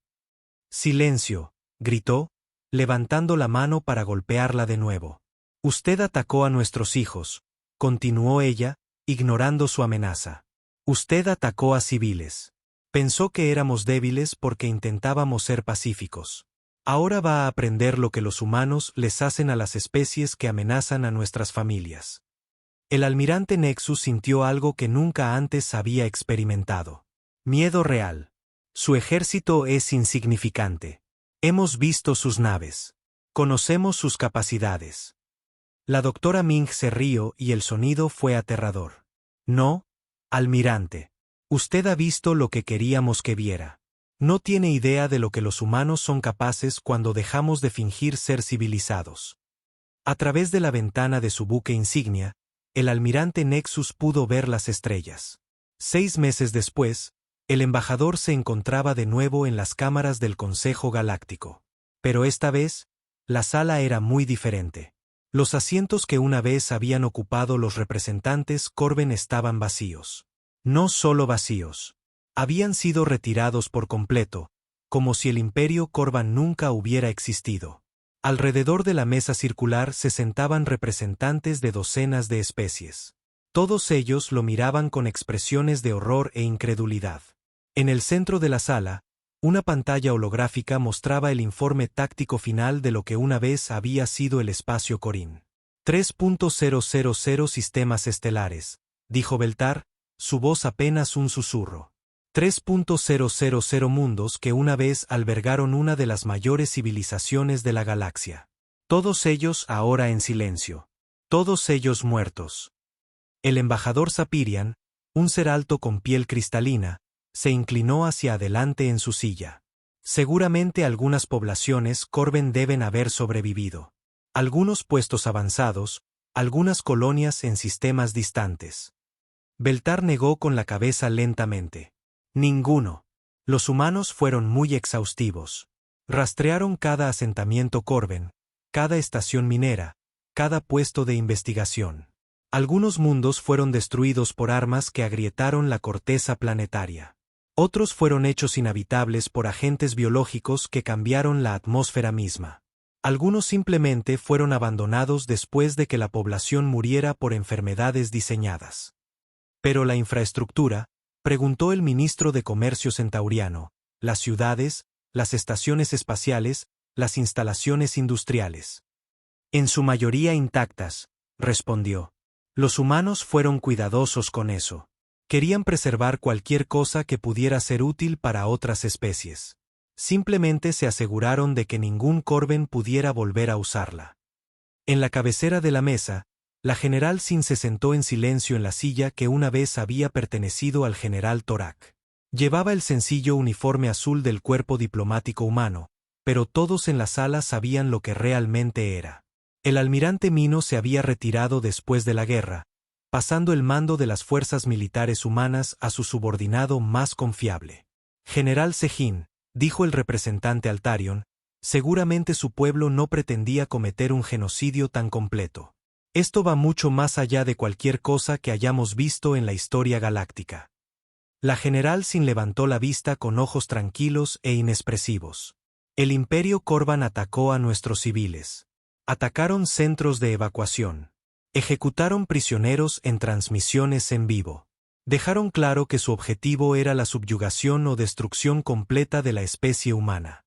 Silencio, gritó, levantando la mano para golpearla de nuevo. Usted atacó a nuestros hijos, continuó ella, ignorando su amenaza. Usted atacó a civiles. Pensó que éramos débiles porque intentábamos ser pacíficos. Ahora va a aprender lo que los humanos les hacen a las especies que amenazan a nuestras familias. El almirante Nexus sintió algo que nunca antes había experimentado. Miedo real. Su ejército es insignificante. Hemos visto sus naves. Conocemos sus capacidades. La doctora Ming se rió y el sonido fue aterrador. No, almirante. Usted ha visto lo que queríamos que viera. No tiene idea de lo que los humanos son capaces cuando dejamos de fingir ser civilizados. A través de la ventana de su buque insignia, el almirante Nexus pudo ver las estrellas. 6 meses después, el embajador se encontraba de nuevo en las cámaras del Consejo Galáctico. Pero esta vez, la sala era muy diferente. Los asientos que una vez habían ocupado los representantes Corben estaban vacíos. No solo vacíos. Habían sido retirados por completo, como si el Imperio Corban nunca hubiera existido. Alrededor de la mesa circular se sentaban representantes de docenas de especies. Todos ellos lo miraban con expresiones de horror e incredulidad. En el centro de la sala, una pantalla holográfica mostraba el informe táctico final de lo que una vez había sido el espacio Corín. 3.000 sistemas estelares, dijo Beltar, su voz apenas un susurro. 3.000 mundos que una vez albergaron una de las mayores civilizaciones de la galaxia. Todos ellos ahora en silencio. Todos ellos muertos. El embajador Sapirian, un ser alto con piel cristalina, se inclinó hacia adelante en su silla. Seguramente algunas poblaciones Corben deben haber sobrevivido. Algunos puestos avanzados, algunas colonias en sistemas distantes. Beltar negó con la cabeza lentamente. Ninguno. Los humanos fueron muy exhaustivos. Rastrearon cada asentamiento Corben, cada estación minera, cada puesto de investigación. Algunos mundos fueron destruidos por armas que agrietaron la corteza planetaria. Otros fueron hechos inhabitables por agentes biológicos que cambiaron la atmósfera misma. Algunos simplemente fueron abandonados después de que la población muriera por enfermedades diseñadas. Pero la infraestructura, preguntó el ministro de Comercio centauriano, las ciudades, las estaciones espaciales, las instalaciones industriales. En su mayoría intactas, respondió. Los humanos fueron cuidadosos con eso. Querían preservar cualquier cosa que pudiera ser útil para otras especies. Simplemente se aseguraron de que ningún Corben pudiera volver a usarla. En la cabecera de la mesa, la general Sin se sentó en silencio en la silla que una vez había pertenecido al general Torak. Llevaba el sencillo uniforme azul del cuerpo diplomático humano, pero todos en la sala sabían lo que realmente era. El almirante Mino se había retirado después de la guerra, pasando el mando de las fuerzas militares humanas a su subordinado más confiable. General Sejin, dijo el representante Altarion, seguramente su pueblo no pretendía cometer un genocidio tan completo. Esto va mucho más allá de cualquier cosa que hayamos visto en la historia galáctica. La general Sin levantó la vista con ojos tranquilos e inexpresivos. El Imperio Corban atacó a nuestros civiles. Atacaron centros de evacuación. Ejecutaron prisioneros en transmisiones en vivo. Dejaron claro que su objetivo era la subyugación o destrucción completa de la especie humana.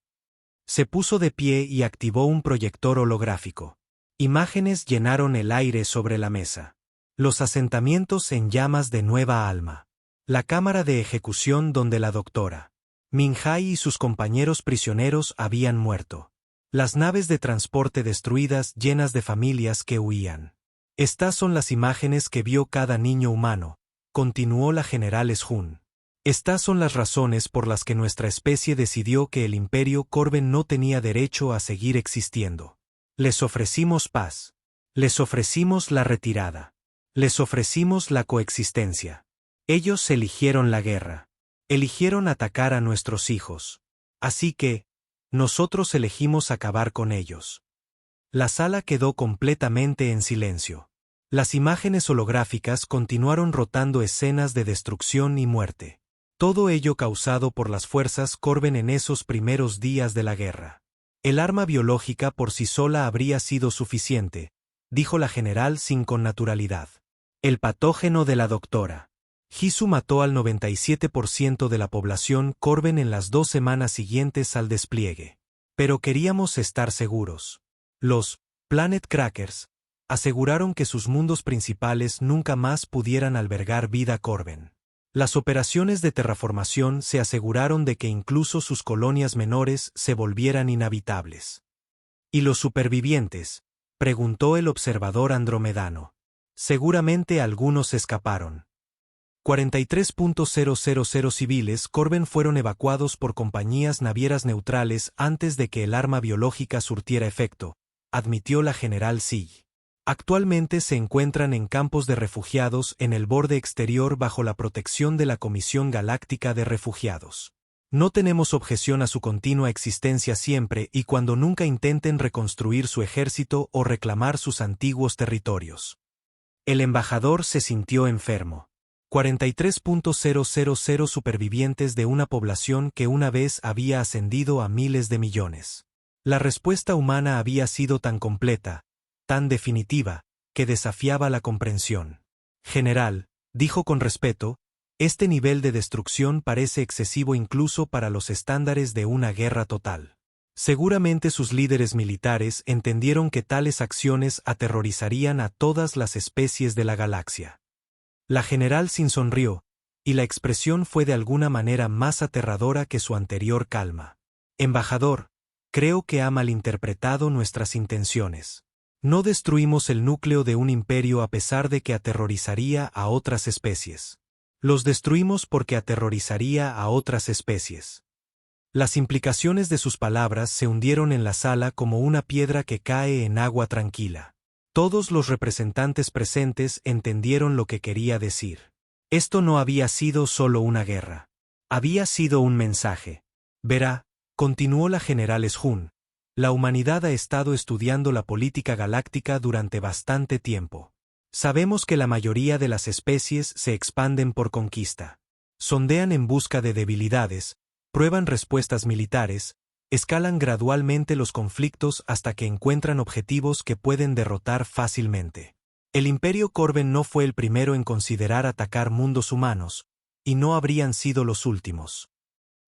Se puso de pie y activó un proyector holográfico. Imágenes llenaron el aire sobre la mesa. Los asentamientos en llamas de Nueva Alma. La cámara de ejecución donde la doctora Minhai y sus compañeros prisioneros habían muerto. Las naves de transporte destruidas llenas de familias que huían. Estas son las imágenes que vio cada niño humano, continuó la general Shun. Estas son las razones por las que nuestra especie decidió que el Imperio Corben no tenía derecho a seguir existiendo. Les ofrecimos paz. Les ofrecimos la retirada. Les ofrecimos la coexistencia. Ellos eligieron la guerra. Eligieron atacar a nuestros hijos. Así que, nosotros elegimos acabar con ellos. La sala quedó completamente en silencio. Las imágenes holográficas continuaron rotando escenas de destrucción y muerte. Todo ello causado por las fuerzas Corben en esos primeros días de la guerra. El arma biológica por sí sola habría sido suficiente, dijo la general Sin con naturalidad. El patógeno de la doctora. Hisu mató al 97% de la población Corben en las 2 semanas siguientes al despliegue. Pero queríamos estar seguros. Los Planet Crackers aseguraron que sus mundos principales nunca más pudieran albergar vida Corben. Las operaciones de terraformación se aseguraron de que incluso sus colonias menores se volvieran inhabitables. ¿Y los supervivientes?, preguntó el observador andromedano. Seguramente algunos escaparon. 43.000 civiles Corben fueron evacuados por compañías navieras neutrales antes de que el arma biológica surtiera efecto, admitió la general Sill. Actualmente se encuentran en campos de refugiados en el borde exterior bajo la protección de la Comisión Galáctica de Refugiados. No tenemos objeción a su continua existencia siempre y cuando nunca intenten reconstruir su ejército o reclamar sus antiguos territorios. El embajador se sintió enfermo. 43.000 supervivientes de una población que una vez había ascendido a miles de millones. La respuesta humana había sido tan completa, tan definitiva, que desafiaba la comprensión. General, dijo con respeto, este nivel de destrucción parece excesivo incluso para los estándares de una guerra total. Seguramente sus líderes militares entendieron que tales acciones aterrorizarían a todas las especies de la galaxia. La general Sin sonrió, y la expresión fue de alguna manera más aterradora que su anterior calma. Embajador, creo que ha malinterpretado nuestras intenciones. No destruimos el núcleo de un imperio a pesar de que aterrorizaría a otras especies. Los destruimos porque aterrorizaría a otras especies. Las implicaciones de sus palabras se hundieron en la sala como una piedra que cae en agua tranquila. Todos los representantes presentes entendieron lo que quería decir. Esto no había sido solo una guerra. Había sido un mensaje. Verá, continuó la general Shun, la humanidad ha estado estudiando la política galáctica durante bastante tiempo. Sabemos que la mayoría de las especies se expanden por conquista. Sondean en busca de debilidades, prueban respuestas militares, escalan gradualmente los conflictos hasta que encuentran objetivos que pueden derrotar fácilmente. El Imperio Corben no fue el primero en considerar atacar mundos humanos, y no habrían sido los últimos.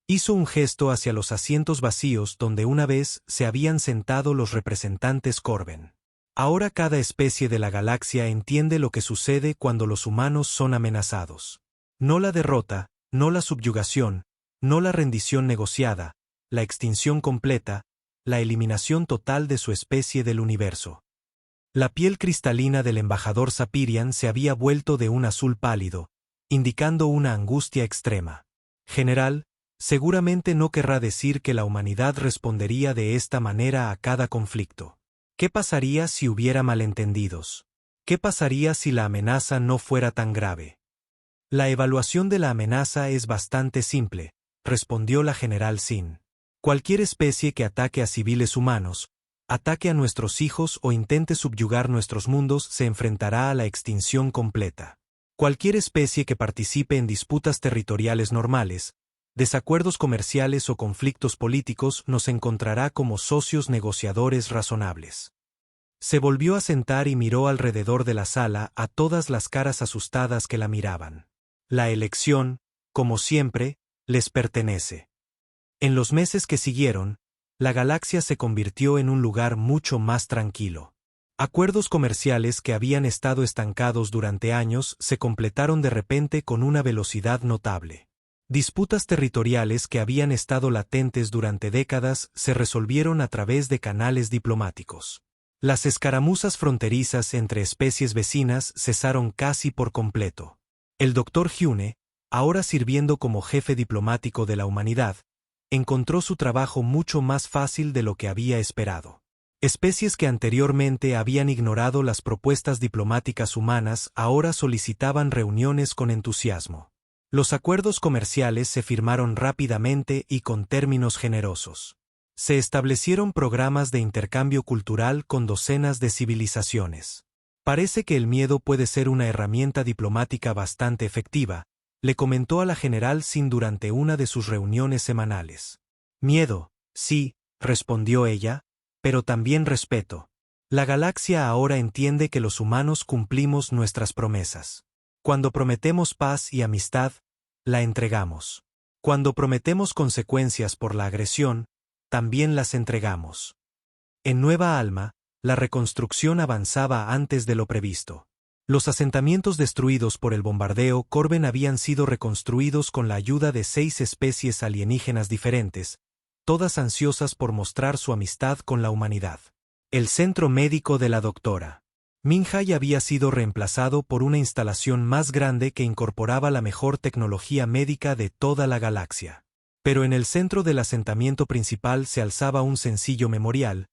Hizo un gesto hacia los asientos vacíos donde una vez se habían sentado los representantes Corben. Ahora cada especie de la galaxia entiende lo que sucede cuando los humanos son amenazados. No la derrota, no la subyugación, no la rendición negociada, la extinción completa, la eliminación total de su especie del universo. La piel cristalina del embajador Sapirian se había vuelto de un azul pálido, indicando una angustia extrema. General, seguramente no querrá decir que la humanidad respondería de esta manera a cada conflicto. ¿Qué pasaría si hubiera malentendidos? ¿Qué pasaría si la amenaza no fuera tan grave? La evaluación de la amenaza es bastante simple, respondió la general Sin. Cualquier especie que ataque a civiles humanos, ataque a nuestros hijos o intente subyugar nuestros mundos se enfrentará a la extinción completa. Cualquier especie que participe en disputas territoriales normales, desacuerdos comerciales o conflictos políticos nos encontrará como socios negociadores razonables. Se volvió a sentar y miró alrededor de la sala a todas las caras asustadas que la miraban. La elección, como siempre, les pertenece. En los meses que siguieron, la galaxia se convirtió en un lugar mucho más tranquilo. Acuerdos comerciales que habían estado estancados durante años se completaron de repente con una velocidad notable. Disputas territoriales que habían estado latentes durante décadas se resolvieron a través de canales diplomáticos. Las escaramuzas fronterizas entre especies vecinas cesaron casi por completo. El Dr. Hyune, ahora sirviendo como jefe diplomático de la humanidad, encontró su trabajo mucho más fácil de lo que había esperado. Especies que anteriormente habían ignorado las propuestas diplomáticas humanas ahora solicitaban reuniones con entusiasmo. Los acuerdos comerciales se firmaron rápidamente y con términos generosos. Se establecieron programas de intercambio cultural con docenas de civilizaciones. Parece que el miedo puede ser una herramienta diplomática bastante efectiva, le comentó a la general Sin durante una de sus reuniones semanales. Miedo, sí, respondió ella, pero también respeto. La galaxia ahora entiende que los humanos cumplimos nuestras promesas. Cuando prometemos paz y amistad, la entregamos. Cuando prometemos consecuencias por la agresión, también las entregamos. En Nueva Alma, la reconstrucción avanzaba antes de lo previsto. Los asentamientos destruidos por el bombardeo Corben habían sido reconstruidos con la ayuda de 6 especies alienígenas diferentes, todas ansiosas por mostrar su amistad con la humanidad. El centro médico de la Dra. Minhai había sido reemplazado por una instalación más grande que incorporaba la mejor tecnología médica de toda la galaxia. Pero en el centro del asentamiento principal se alzaba un sencillo memorial,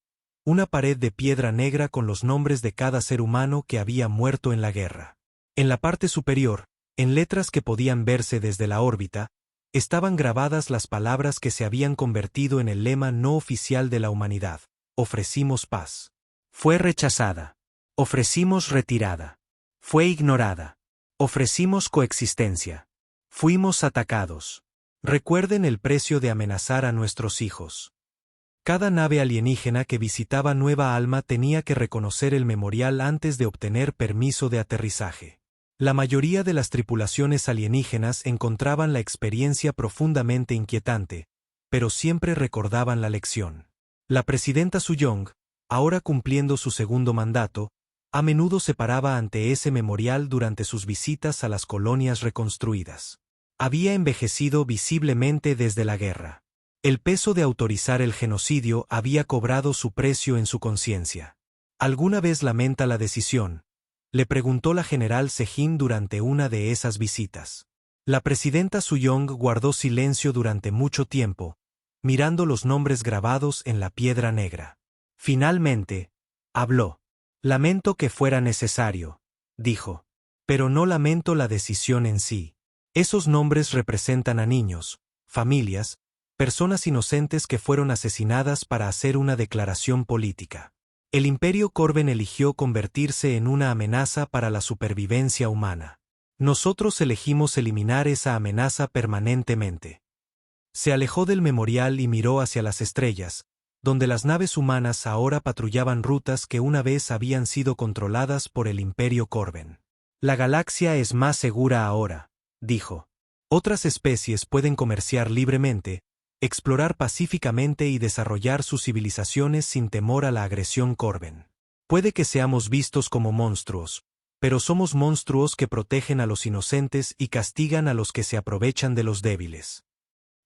una pared de piedra negra con los nombres de cada ser humano que había muerto en la guerra. En la parte superior, en letras que podían verse desde la órbita, estaban grabadas las palabras que se habían convertido en el lema no oficial de la humanidad: ofrecimos paz. Fue rechazada. Ofrecimos retirada. Fue ignorada. Ofrecimos coexistencia. Fuimos atacados. Recuerden el precio de amenazar a nuestros hijos. Cada nave alienígena que visitaba Nueva Alma tenía que reconocer el memorial antes de obtener permiso de aterrizaje. La mayoría de las tripulaciones alienígenas encontraban la experiencia profundamente inquietante, pero siempre recordaban la lección. La presidenta Suyong, ahora cumpliendo su segundo mandato, a menudo se paraba ante ese memorial durante sus visitas a las colonias reconstruidas. Había envejecido visiblemente desde la guerra. El peso de autorizar el genocidio había cobrado su precio en su conciencia. ¿Alguna vez lamenta la decisión?, le preguntó la general Sejin durante una de esas visitas. La presidenta Suyong guardó silencio durante mucho tiempo, mirando los nombres grabados en la piedra negra. Finalmente, habló. Lamento que fuera necesario, dijo. Pero no lamento la decisión en sí. Esos nombres representan a niños, familias, personas inocentes que fueron asesinadas para hacer una declaración política. El Imperio Corben eligió convertirse en una amenaza para la supervivencia humana. Nosotros elegimos eliminar esa amenaza permanentemente. Se alejó del memorial y miró hacia las estrellas, donde las naves humanas ahora patrullaban rutas que una vez habían sido controladas por el Imperio Corben. La galaxia es más segura ahora, dijo. Otras especies pueden comerciar libremente, explorar pacíficamente y desarrollar sus civilizaciones sin temor a la agresión Corben. Puede que seamos vistos como monstruos, pero somos monstruos que protegen a los inocentes y castigan a los que se aprovechan de los débiles.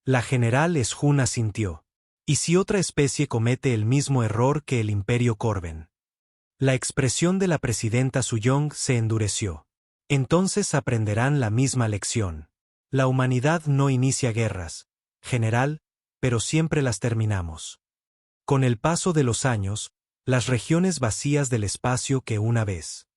La general Shun asintió. ¿Y si otra especie comete el mismo error que el Imperio Corben? La expresión de la presidenta Suyong se endureció. Entonces aprenderán la misma lección. La humanidad no inicia guerras, general, pero siempre las terminamos. Con el paso de los años, las regiones vacías del espacio que una vez